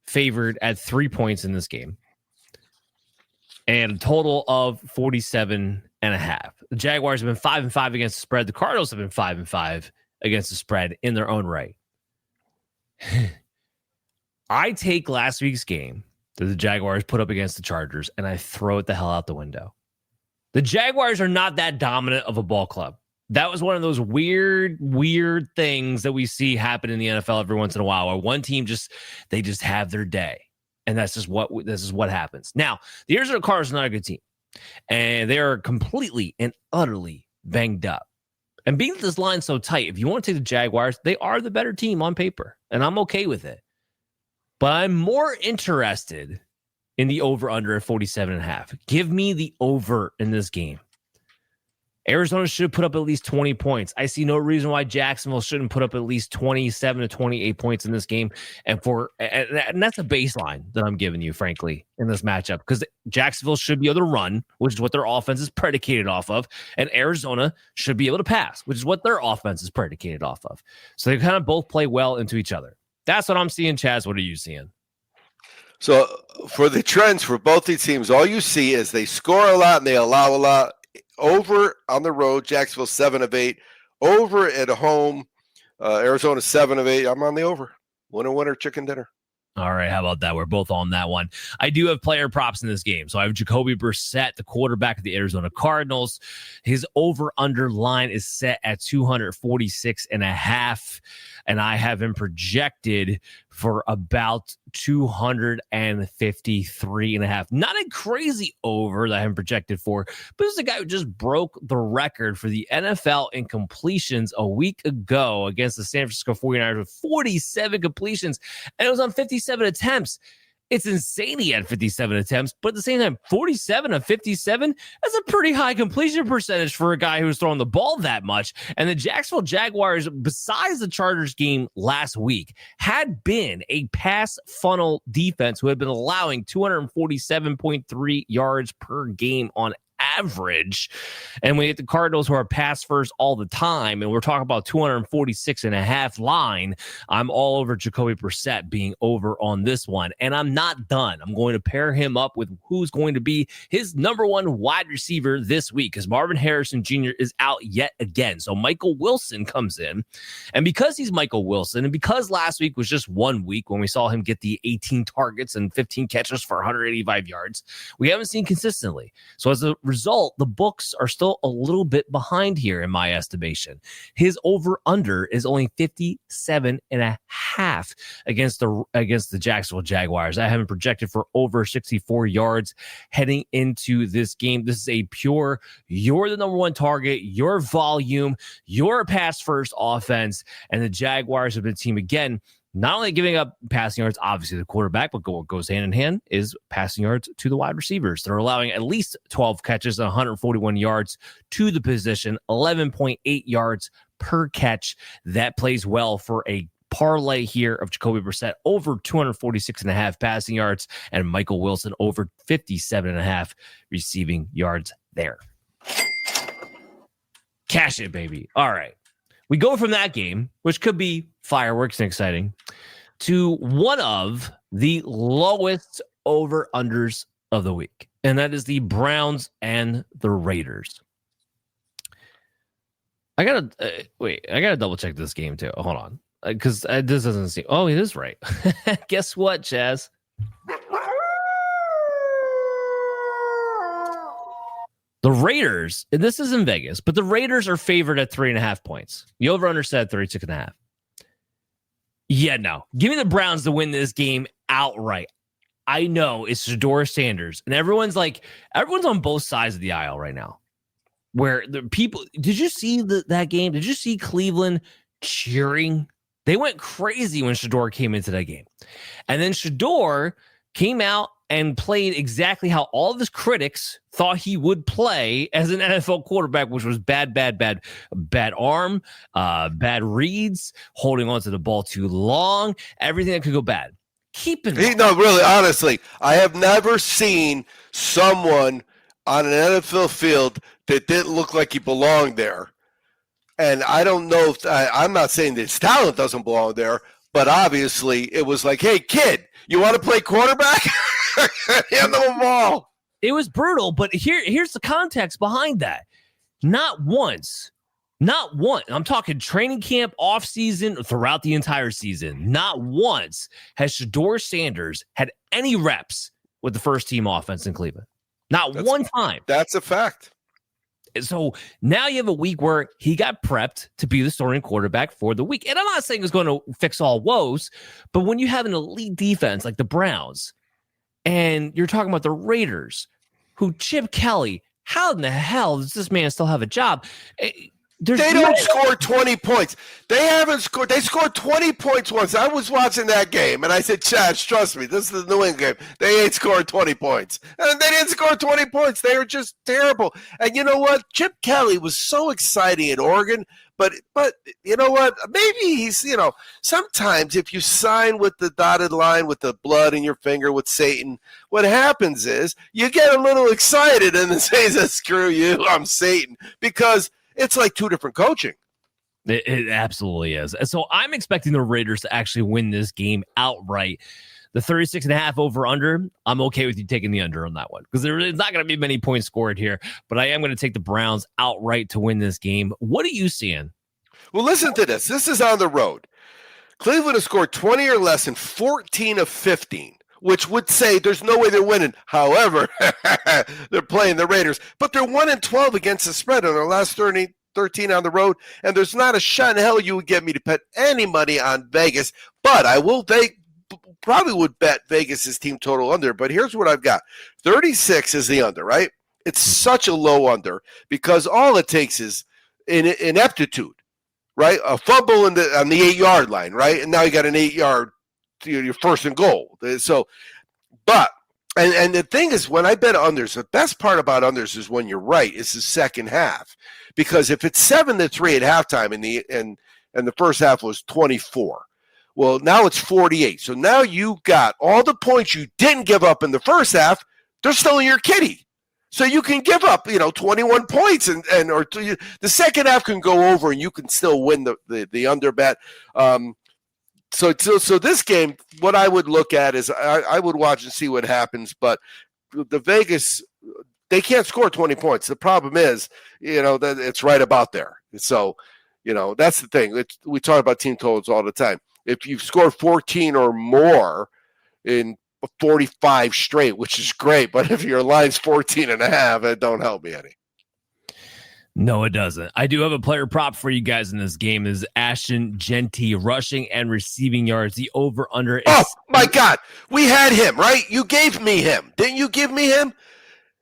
favored at 3 points in this game and a total of 47.5. The Jaguars have been 5-5 against the spread. The Cardinals have been 5-5 against the spread in their own right. I take last week's game that the Jaguars put up against the Chargers, and I throw it the hell out the window. The Jaguars are not that dominant of a ball club. That was one of those weird things that we see happen in the NFL every once in a while, where one team they just have their day, and this is what happens. Now, the Arizona Cardinals are not a good team, and they are completely and utterly banged up. And being this line so tight, if you want to take the Jaguars, they are the better team on paper, and I'm okay with it. But I'm more interested in the over-under at 47.5. Give me the over in this game. Arizona should put up at least 20 points. I see no reason why Jacksonville shouldn't put up at least 27 to 28 points in this game. And that's a baseline that I'm giving you, frankly, in this matchup, because Jacksonville should be able to run, which is what their offense is predicated off of. And Arizona should be able to pass, which is what their offense is predicated off of. So they kind of both play well into each other. That's what I'm seeing. Chaz, what are you seeing? So for the trends for both these teams, all you see is they score a lot and they allow a lot. Over on the road, Jacksonville 7 of 8. Over at home, Arizona 7 of 8. I'm on the over. Winner, chicken dinner. All right, how about that? We're both on that one. I do have player props in this game. So I have Jacoby Brissett, the quarterback of the Arizona Cardinals. His over-under line is set at 246.5, and I have him projected for about 253.5. Not a crazy over that I have projected for, but this is a guy who just broke the record for the NFL in completions a week ago against the San Francisco 49ers with 47 completions, and it was on 57 attempts. It's insane he had 57 attempts, but at the same time, 47 of 57, that's a pretty high completion percentage for a guy who's throwing the ball that much. And the Jacksonville Jaguars, besides the Chargers game last week, had been a pass funnel defense who had been allowing 247.3 yards per game on average. And we get the Cardinals, who are pass first all the time, and we're talking about 246.5 line. I'm all over Jacoby Brissett being over on this one, and I'm not done. I'm going to pair him up with who's going to be his number one wide receiver this week, because Marvin Harrison Jr. is out yet again. So Michael Wilson comes in, and because he's Michael Wilson, and because last week was just 1 week when we saw him get the 18 targets and 15 catches for 185 yards, we haven't seen consistently. So as a result, the books are still a little bit behind here in my estimation. His over-under is only 57.5 against the Jacksonville Jaguars. I have him projected for over 64 yards heading into this game. This is a pure, you're the number one target, your volume, your pass-first offense, and the Jaguars have been a team, again, not only giving up passing yards, obviously the quarterback, but what goes hand in hand is passing yards to the wide receivers. They're allowing at least 12 catches and 141 yards to the position, 11.8 yards per catch. That plays well for a parlay here of Jacoby Brissett over 246.5 passing yards and Michael Wilson over 57.5 receiving yards there. Cash it, baby. All right. We go from that game, which could be fireworks and exciting, to one of the lowest over-unders of the week, and that is the Browns and the Raiders. I gotta double check this game too. Hold on, because this doesn't seem. Oh, it is right. Guess what, Chaz? The Raiders, and this is in Vegas, but the Raiders are favored at 3.5 points. The over-under set at 36.5. Yeah, no. Give me the Browns to win this game outright. I know it's Shedeur Sanders, and everyone's on both sides of the aisle right now. Where the people, did you see that game? Did you see Cleveland cheering? They went crazy when Shedeur came into that game. And then Shedeur came out and played exactly how all of his critics thought he would play as an NFL quarterback, which was bad arm, bad reads, holding onto the ball too long, everything that could go bad. No, really, honestly, I have never seen someone on an NFL field that didn't look like he belonged there. And I don't know if I'm not saying that his talent doesn't belong there, but obviously it was like, hey, kid, you want to play quarterback? Hand them the ball. It was brutal, but here's the context behind that. Not once. I'm talking training camp, off season, throughout the entire season. Not once has Shedeur Sanders had any reps with the first team offense in Cleveland. Not one time. That's a fact. So now you have a week where he got prepped to be the starting quarterback for the week. And I'm not saying it's going to fix all woes, but when you have an elite defense like the Browns, and you're talking about the Raiders, who Chip Kelly, how in the hell does this man still have a job? They don't score 20 points. They haven't scored. They scored 20 points once. I was watching that game, and I said, Chad, trust me, this is the New England game. They ain't scored 20 points. And they didn't score 20 points. They were just terrible. And you know what? Chip Kelly was so exciting at Oregon, but you know what? Maybe he's, sometimes if you sign with the dotted line with the blood in your finger with Satan, what happens is you get a little excited and then say, screw you, I'm Satan, because it's like two different coaching. It absolutely is. So I'm expecting the Raiders to actually win this game outright. The 36.5 over under, I'm okay with you taking the under on that one because there's not going to be many points scored here, but I am going to take the Browns outright to win this game. What are you seeing? Well, listen to this. This is on the road. Cleveland has scored 20 or less in 14 of 15, which would say there's no way they're winning. However, they're playing the Raiders, but they're 1-12 against the spread on their last 13 on the road, and there's not a shot in hell you would get me to bet any money on Vegas, but I will probably would bet Vegas' team total under, but here's what I've got. 36 is the under, right? It's such a low under because all it takes is ineptitude, right? A fumble on the 8-yard line, right? And now you got an 8-yard, your first and goal. So, but, and the thing is, when I bet unders, the best part about unders is when you're right, it's the second half. Because if it's 7-3 at halftime and the first half was 24, well, now it's 48. So now you got all the points you didn't give up in the first half, they're still in your kitty. So you can give up, 21 points or the second half can go over and you can still win the under bet. So this game, what I would look at is I would watch and see what happens, but the Vegas, they can't score 20 points. The problem is, that it's right about there. So, that's the thing. We talk about team totals all the time. If you score 14 or more in 45 straight, which is great, but if your line's 14.5, it don't help me any. No, it doesn't. I do have a player prop for you guys in this game. Is Ashton Genty rushing and receiving yards. The over-under is... Oh, my God. We had him, right? You gave me him. Didn't you give me him?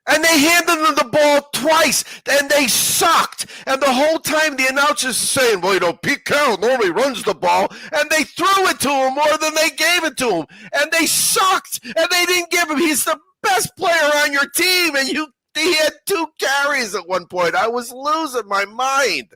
And they handed them the ball twice, and they sucked. And the whole time the announcers are saying, well, Pete Carroll normally runs the ball, and they threw it to him more than they gave it to him. And they sucked, and they didn't give him. He's the best player on your team, and he had 2 carries at one point. I was losing my mind.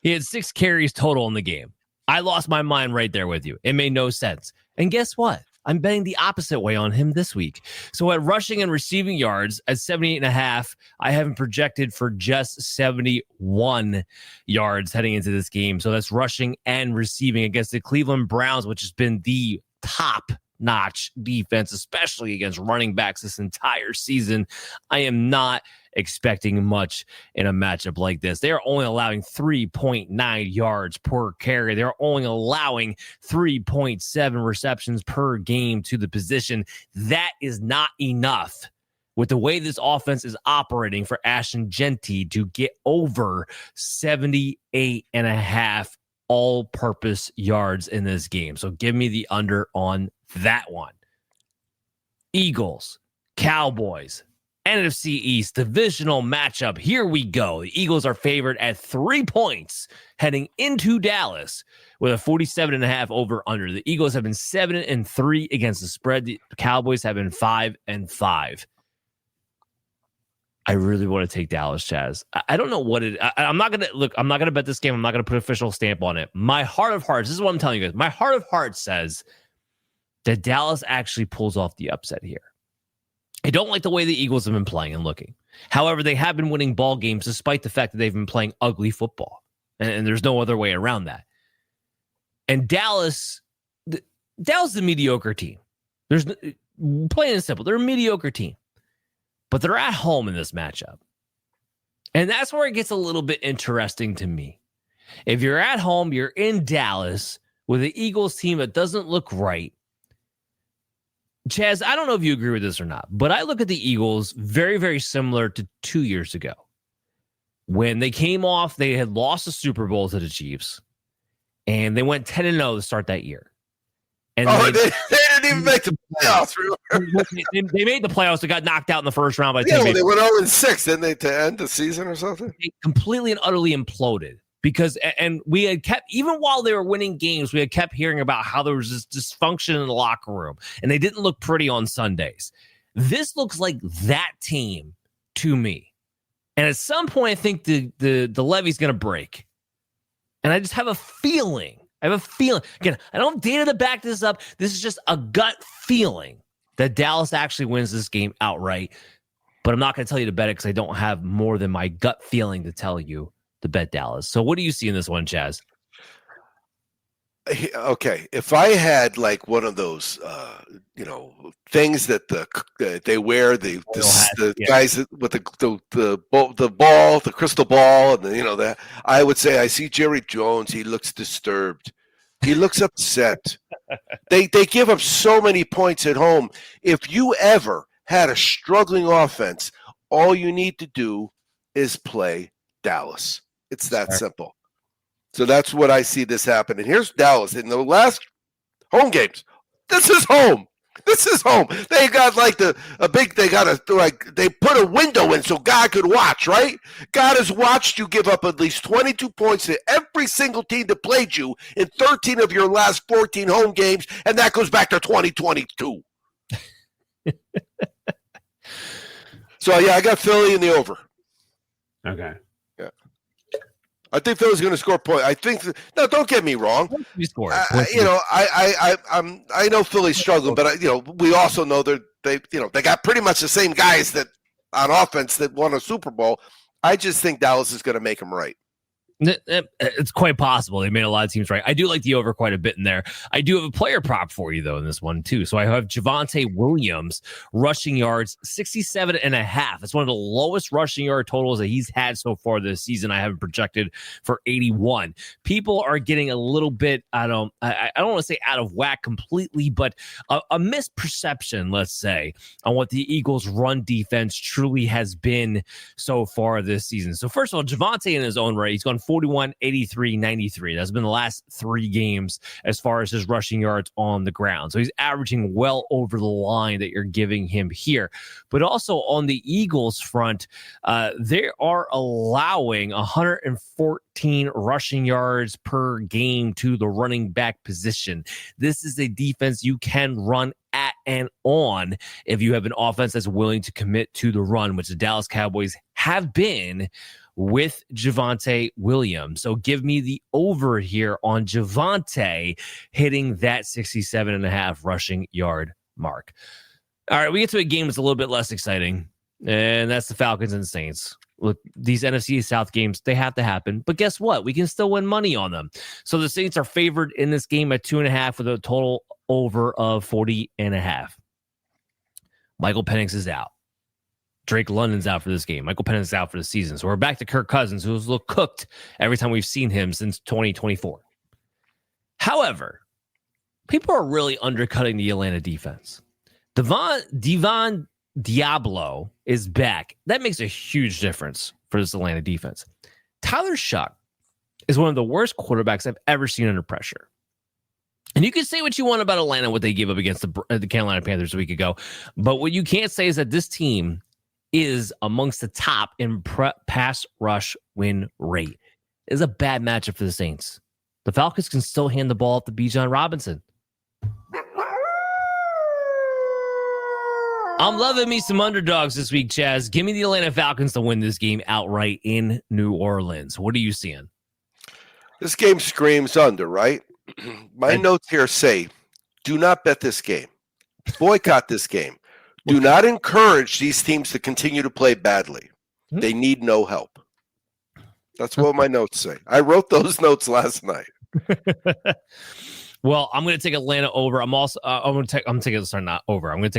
He had 6 carries total in the game. I lost my mind right there with you. It made no sense. And guess what? I'm betting the opposite way on him this week. So at rushing and receiving yards at 78.5, I have him projected for just 71 yards heading into this game. So that's rushing and receiving against the Cleveland Browns, which has been the top-notch defense, especially against running backs this entire season. I am not expecting much in a matchup like this. They are only allowing 3.9 yards per carry. They're only allowing 3.7 receptions per game to the position. That is not enough with the way this offense is operating for Ashton Genty to get over 78.5 all-purpose yards in this game. So give me the under on that one. Eagles, Cowboys, NFC East divisional matchup. Here we go. The Eagles are favored at 3 points heading into Dallas with a 47.5 over under. The Eagles have been 7-3 against the spread. The Cowboys have been 5-5. I really want to take Dallas, Chaz. I don't know what it. I'm not gonna bet this game. I'm not gonna put an official stamp on it. My heart of hearts. This is what I'm telling you guys. My heart of hearts says that Dallas actually pulls off the upset here. I don't like the way the Eagles have been playing and looking. However, they have been winning ball games despite the fact that they've been playing ugly football. And there's no other way around that. And Dallas is a mediocre team. There's plain and simple. They're a mediocre team. But they're at home in this matchup. And that's where it gets a little bit interesting to me. If you're at home, you're in Dallas with an Eagles team that doesn't look right. Chaz, I don't know if you agree with this or not, but I look at the Eagles very, very similar to 2 years ago. When they came off, they had lost the Super Bowl to the Chiefs, and they went 10-0 to start that year. And they didn't even make the playoffs. They made the playoffs. They got knocked out in the first round by they went 0-6, didn't they, to end the season or something? They completely and utterly imploded because, and we had kept, even while they were winning games, we had kept hearing about how there was this dysfunction in the locker room and they didn't look pretty on Sundays. This looks like that team to me. And at some point, I think the levee's going to break. And I just have a feeling. Again, I don't have data to back this up. This is just a gut feeling that Dallas actually wins this game outright. But I'm not going to tell you to bet it because I don't have more than my gut feeling to tell you to bet Dallas. So what do you see in this one, Chaz? Okay, if I had like one of those, things that they wear, the guys with the ball, the crystal ball, and that, I would say I see Jerry Jones. He looks disturbed. He looks upset. They give up so many points at home. If you ever had a struggling offense, all you need to do is play Dallas. It's that simple. So that's what I see this happen. And here's Dallas in the last home games. This is home. They got they put a window in so God could watch, right? God has watched you give up at least 22 points to every single team that played you in 13 of your last 14 home games, and that goes back to 2022. So, yeah, I got Philly in the over. Okay. Yeah. I think Philly's going to score points. I think no, don't get me wrong. I know Philly's struggling, but we also know they got pretty much the same guys that on offense that won a Super Bowl. I just think Dallas is going to make them right. It's quite possible. They made a lot of teams right. I do like the over quite a bit in there. I do have a player prop for you, though, in this one, too. So I have Javonte Williams rushing yards, 67.5. It's one of the lowest rushing yard totals that he's had so far this season. I have him projected for 81. People are getting a little bit, I don't want to say out of whack completely, but a misperception, let's say, on what the Eagles' run defense truly has been so far this season. So first of all, Javonte in his own right, he's gone 41, 83, 93. That's been the last 3 games as far as his rushing yards on the ground. So he's averaging well over the line that you're giving him here. But also on the Eagles front, they are allowing 114 rushing yards per game to the running back position. This is a defense you can run at and on if you have an offense that's willing to commit to the run, which the Dallas Cowboys have been with Javonte Williams. So give me the over here on Javonte hitting that 67.5 rushing yard mark. All right, we get to a game that's a little bit less exciting, and that's the Falcons and Saints. Look, these NFC South games, they have to happen. But guess what? We can still win money on them. So the Saints are favored in this game at 2.5 with a total over of 40.5. Michael Penix is out. Drake London's out for this game. Michael Penix is out for the season. So we're back to Kirk Cousins, who's looked cooked every time we've seen him since 2024. However, people are really undercutting the Atlanta defense. Devon Diablo is back. That makes a huge difference for this Atlanta defense. Tyler Shuck is one of the worst quarterbacks I've ever seen under pressure. And you can say what you want about Atlanta, what they gave up against the Carolina Panthers a week ago. But what you can't say is that this team is amongst the top in pass rush win rate. It's a bad matchup for the Saints. The Falcons can still hand the ball up to Bijan Robinson. I'm loving me some underdogs this week, Chaz. Give me the Atlanta Falcons to win this game outright in New Orleans. What are you seeing? This game screams under, right? My notes here say, do not bet this game. Boycott this game. Do not encourage these teams to continue to play badly. They need no help. That's what my notes say. I wrote those notes last night. Well, I'm going to take Atlanta over. I'm going to take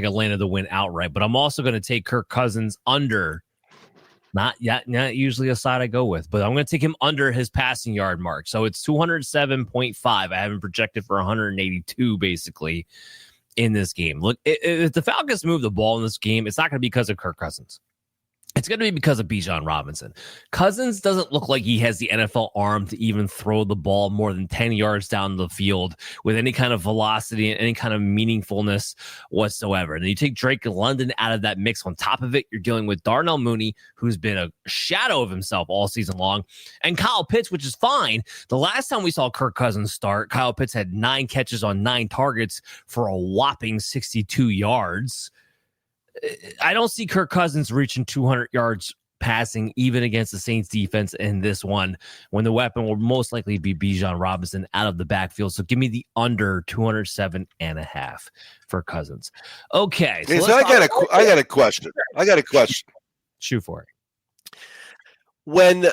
Atlanta to win outright, but I'm also going to take Kirk Cousins under. Not usually a side I go with, but I'm going to take him under his passing yard mark. So it's 207.5. I have him projected for 182 basically in this game. Look, if the Falcons move the ball in this game, it's not going to be because of Kirk Cousins. It's going to be because of Bijan Robinson. Cousins doesn't look like he has the NFL arm to even throw the ball more than 10 yards down the field with any kind of velocity and any kind of meaningfulness whatsoever. And then you take Drake London out of that mix. On top of it, you're dealing with Darnell Mooney, who's been a shadow of himself all season long, and Kyle Pitts, which is fine. The last time we saw Kirk Cousins start, Kyle Pitts had 9 catches on 9 targets for a whopping 62 yards. I don't see Kirk Cousins reaching 200 yards passing, even against the Saints defense in this one, when the weapon will most likely be Bijan Robinson out of the backfield. So give me the under 207.5 for Cousins. Okay. So I got a question. Shoot for it. When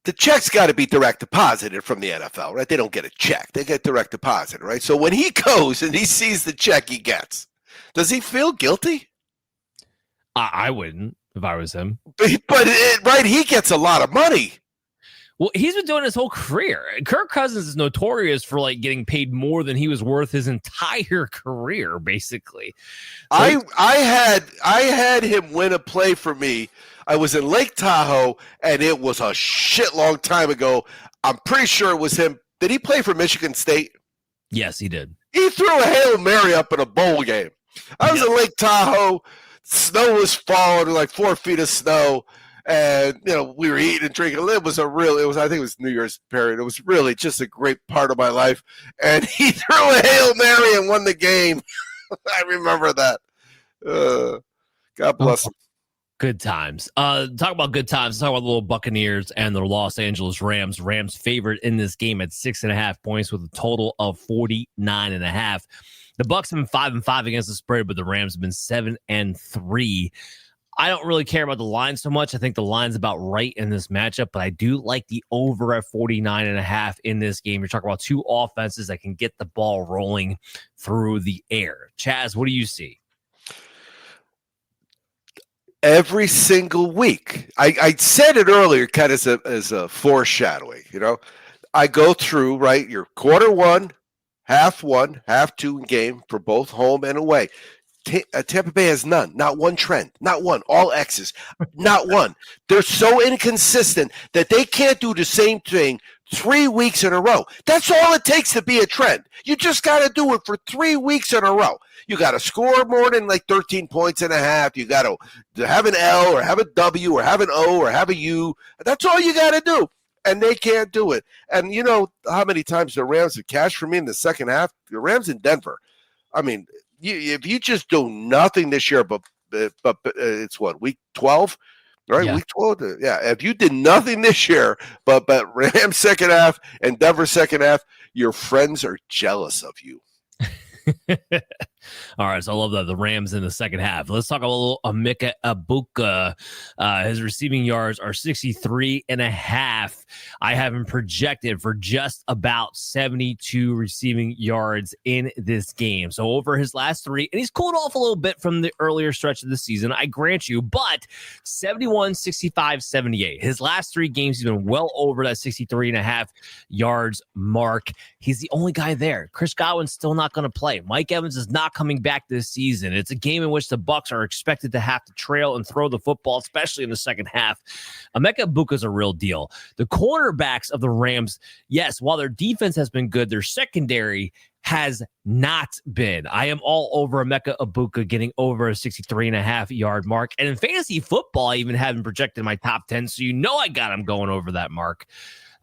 the check's got to be direct deposited from the NFL, right? They don't get a check. They get direct deposit, right? So when he goes and he sees the check he gets, does he feel guilty? I wouldn't if I was him. But he gets a lot of money. Well, he's been doing his whole career. Kirk Cousins is notorious for like getting paid more than he was worth his entire career, basically. So I had him win a play for me. I was in Lake Tahoe, and it was a shit long time ago. I'm pretty sure it was him. Did he play for Michigan State? Yes, he did. He threw a Hail Mary up in a bowl game. I was in Lake Tahoe. Snow was falling, like 4 feet of snow, and we were eating and drinking. I think it was New Year's period. It was really just a great part of my life. And he threw a Hail Mary and won the game. I remember that. God bless him. Good times. Talk about good times. Talk about the little Buccaneers and the Los Angeles Rams. Rams favored in this game at 6.5 points with a total of 49.5. The Bucs have been 5-5 against the spread, but the Rams have been 7-3. I don't really care about the line so much. I think the line's about right in this matchup, but I do like the over at 49.5 in this game. You're talking about two offenses that can get the ball rolling through the air. Chaz, what do you see? Every single week. I said it earlier kind of as a foreshadowing. I go through, right, your quarter one, half two game for both home and away. Tampa Bay has none, not one trend, not one, all X's, not one. They're so inconsistent that they can't do the same thing 3 weeks in a row. That's all it takes to be a trend. You just got to do it for 3 weeks in a row. You got to score more than like 13 points and a half. You got to have an L or have a W or have an O or have a U. That's all you got to do. And they can't do it. And you know how many times the Rams have cashed for me in the second half? The Rams in Denver. I mean, if you just do nothing this year, but it's what, week 12? Right, yeah. Week 12. Yeah, if you did nothing this year, but Rams second half and Denver second half, your friends are jealous of you. All right, so I love that. The Rams in the second half. Let's talk a little Emeka Egbuka. His receiving yards are 63.5. I have him projected for just about 72 receiving yards in this game. So over his last 3, and he's cooled off a little bit from the earlier stretch of the season, I grant you, but 71, 65, 78. His last 3 games, he's been well over that 63.5 yards mark. He's the only guy there. Chris Godwin's still not going to play. Mike Evans is not coming back this season. It's a game in which the Bucs are expected to have to trail and throw the football, especially in the second half. Emeka Egbuka is a real deal. The cornerbacks of the Rams, yes, while their defense has been good, their secondary has not been. I am all over Emeka Egbuka getting over a 63.5 yard mark. And in fantasy football, I even have him projected in my top 10. So I got him going over that mark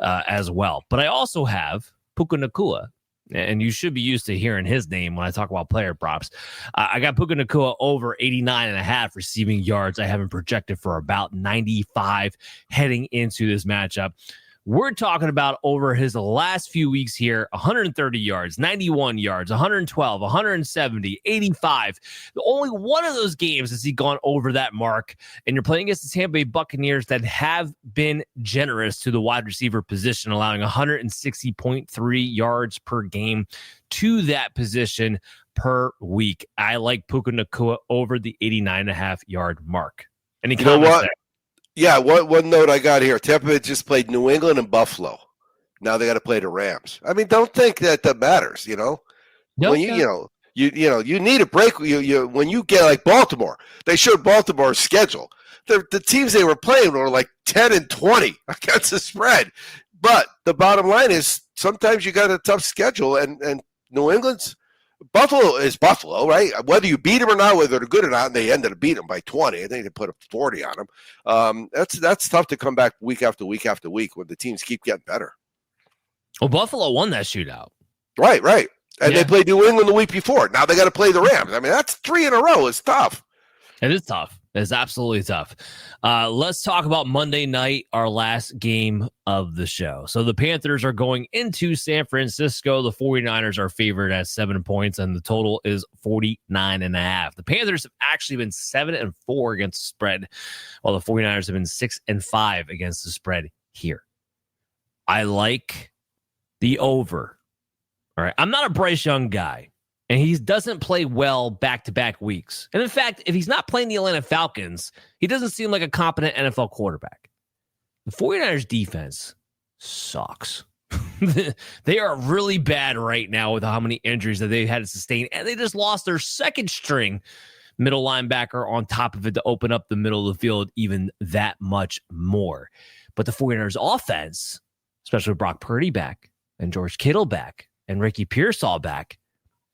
as well. But I also have Puka Nacua. And you should be used to hearing his name when I talk about player props. I got Puka Nacua over 89.5 receiving yards. I have him projected for about 95 heading into this matchup. We're talking about over his last few weeks here, 130 yards, 91 yards, 112, 170, 85. The only one of those games has he gone over that mark, and you're playing against the Tampa Bay Buccaneers that have been generous to the wide receiver position, allowing 160.3 yards per game to that position per week. I like Puka Nacua over the 89.5 yard mark. Any comments there? Yeah, one note I got here. Tampa Bay just played New England and Buffalo. Now they got to play the Rams. I mean, don't think that matters, No, when You need a break. You when you get like Baltimore, they showed Baltimore's schedule. The teams they were playing were like 10-20 against the spread. But the bottom line is sometimes you got a tough schedule, and New England's Buffalo is Buffalo, right? Whether you beat them or not, whether they're good or not, and they ended up beating them by 20. I think they put a 40 on them. That's tough to come back week after week after week when the teams keep getting better. Well, Buffalo won that shootout. Right. And they played New England the week before. Now they got to play the Rams. I mean, that's 3 in a row. It's tough. It is tough. It's absolutely tough. Let's talk about Monday night, our last game of the show. So the Panthers are going into San Francisco. The 49ers are favored at 7 points, and the total is 49.5. The Panthers have actually been 7-4 against the spread, while the 49ers have been 6-5 against the spread here. I like the over. All right. I'm not a Bryce Young guy, and he doesn't play well back-to-back weeks. And in fact, if he's not playing the Atlanta Falcons, he doesn't seem like a competent NFL quarterback. The 49ers defense sucks. They are really bad right now with how many injuries that they've had to sustain, and they just lost their second string middle linebacker on top of it to open up the middle of the field even that much more. But the 49ers offense, especially with Brock Purdy back and George Kittle back, and Ricky Pearsall back,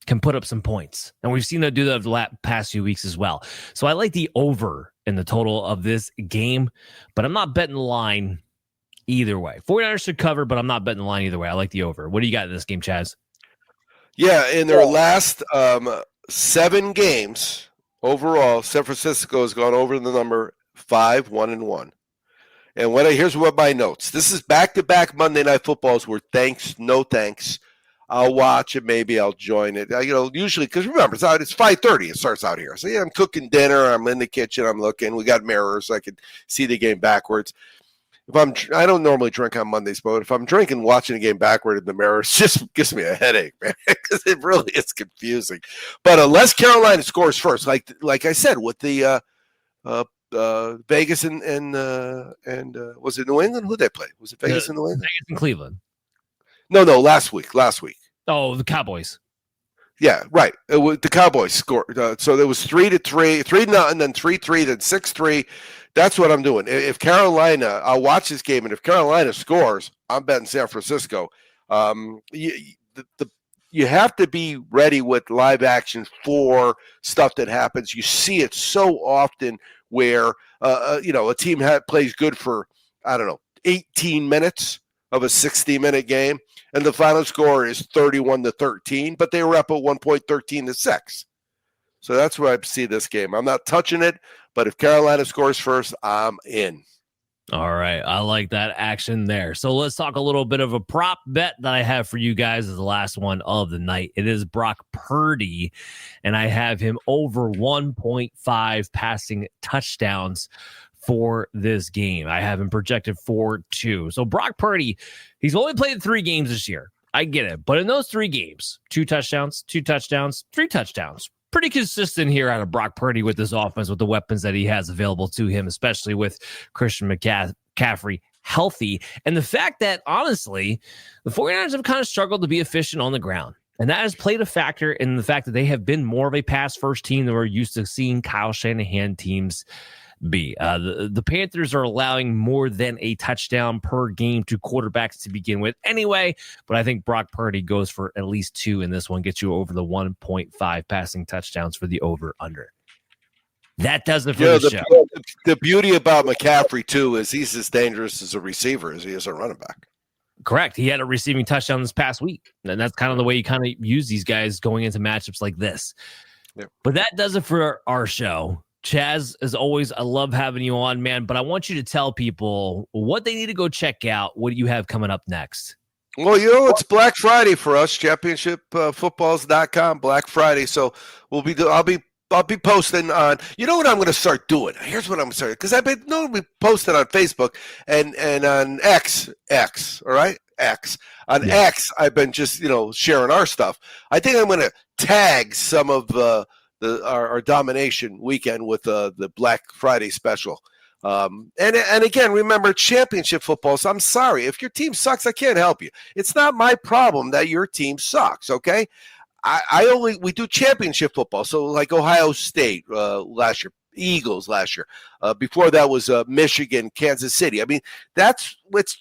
can put up some points. And we've seen them do that over the past few weeks as well. So I like the over in the total of this game, but I'm not betting the line either way. 49ers should cover, but I'm not betting the line either way. I like the over. What do you got in this game, Chaz? Yeah, in their last 7 games overall, San Francisco has gone over the number 5-1-1. And here's what my notes. This is back-to-back Monday Night Footballs where thanks, no thanks. I'll watch it. Maybe I'll join it. Usually, because remember, it's 5:30. It starts out here. So, I'm cooking dinner. I'm in the kitchen. I'm looking. We got mirrors so I can see the game backwards. I don't normally drink on Mondays, but if I'm drinking, watching the game backward in the mirror, it just gives me a headache, man, because it really is confusing. But unless Carolina scores first, like I said, with the Vegas and was it New England? Who did they play? Was it Vegas and New England? Vegas and Cleveland. No, last week. Oh, the Cowboys. Yeah, right. The Cowboys scored. So there was 3-3, 3-0, then 3-3, then 6-3. That's what I'm doing. If Carolina, I'll watch this game, and if Carolina scores, I'm betting San Francisco. You have to be ready with live action for stuff that happens. You see it so often where a team plays good for 18 minutes of a 60-minute game, and the final score is 31-13, but they were up at one point 13-6. So that's where I see this game. I'm not touching it, but if Carolina scores first, I'm in. All right. I like that action there. So let's talk a little bit of a prop bet that I have for you guys as the last one of the night. It is Brock Purdy, and I have him over 1.5 passing touchdowns for this game. I have him projected for 2. So Brock Purdy, he's only played 3 games this year. I get it. But in those 3 games, 2 touchdowns, 2 touchdowns, 3 touchdowns. Pretty consistent here out of Brock Purdy with this offense, with the weapons that he has available to him, especially with Christian McCaffrey healthy. And the fact that, honestly, the 49ers have kind of struggled to be efficient on the ground. And that has played a factor in the fact that they have been more of a pass-first team than we're used to seeing Kyle Shanahan teams be. The Panthers are allowing more than a touchdown per game to quarterbacks to begin with anyway, but I think Brock Purdy goes for at least 2 in this one, gets you over the 1.5 passing touchdowns for the over-under. That does it for the show. The beauty about McCaffrey, too, is he's as dangerous as a receiver as he is a running back. Correct. He had a receiving touchdown this past week, and that's kind of the way you kind of use these guys going into matchups like this. Yeah. But that does it for our show. Chaz, as always, I love having you on, man, but I want you to tell people what they need to go check out. What do you have coming up next? Well, it's Black Friday for us, championshipfootballs.com, Black Friday. So I'll be posting on, what I'm going to start doing? Here's what I'm going to start, because I've been posting on Facebook and on X, all right? X. On X, I've been just, sharing our stuff. I think I'm going to tag some of our Domination weekend with the Black Friday special. And again, remember, championship football. So I'm sorry. If your team sucks, I can't help you. It's not my problem that your team sucks, okay? we do championship football. So like Ohio State last year, Eagles last year. Before that was Michigan, Kansas City. I mean, that's what's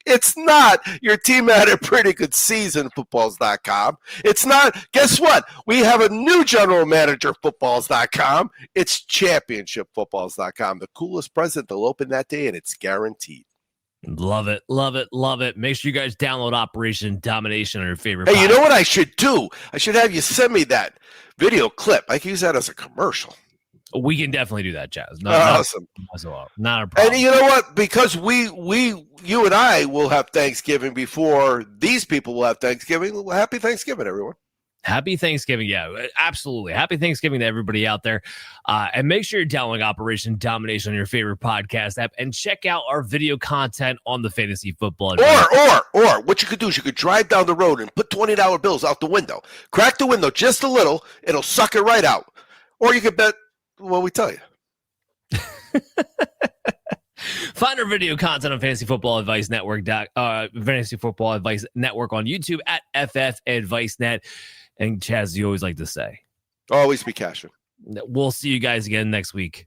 it's not your team had a pretty good season, footballs.com. It's not. Guess what? We have a new general manager, footballs.com. It's championshipfootballs.com. The coolest present they'll open that day, and it's guaranteed. Love it, love it, love it. Make sure you guys download Operation Domination on your favorite. Hey, you know what I should do? I should have you send me that video clip. I can use that as a commercial. We can definitely do that, Chaz. Awesome. Not a problem. And you know what? Because you and I will have Thanksgiving before these people will have Thanksgiving. Well, happy Thanksgiving, everyone. Happy Thanksgiving. Yeah, absolutely. Happy Thanksgiving to everybody out there. And make sure you're downloading Operation Domination on your favorite podcast app and check out our video content on the Fantasy Football. Or what you could do is you could drive down the road and put $20 bills out the window. Crack the window just a little. It'll suck it right out. Or you could bet what we tell you. Find our video content on Fantasy Football Advice Network, Fantasy Football Advice Network on YouTube at FF Advice Net. And Chaz, you always like to say, always be cashing. We'll see you guys again next week.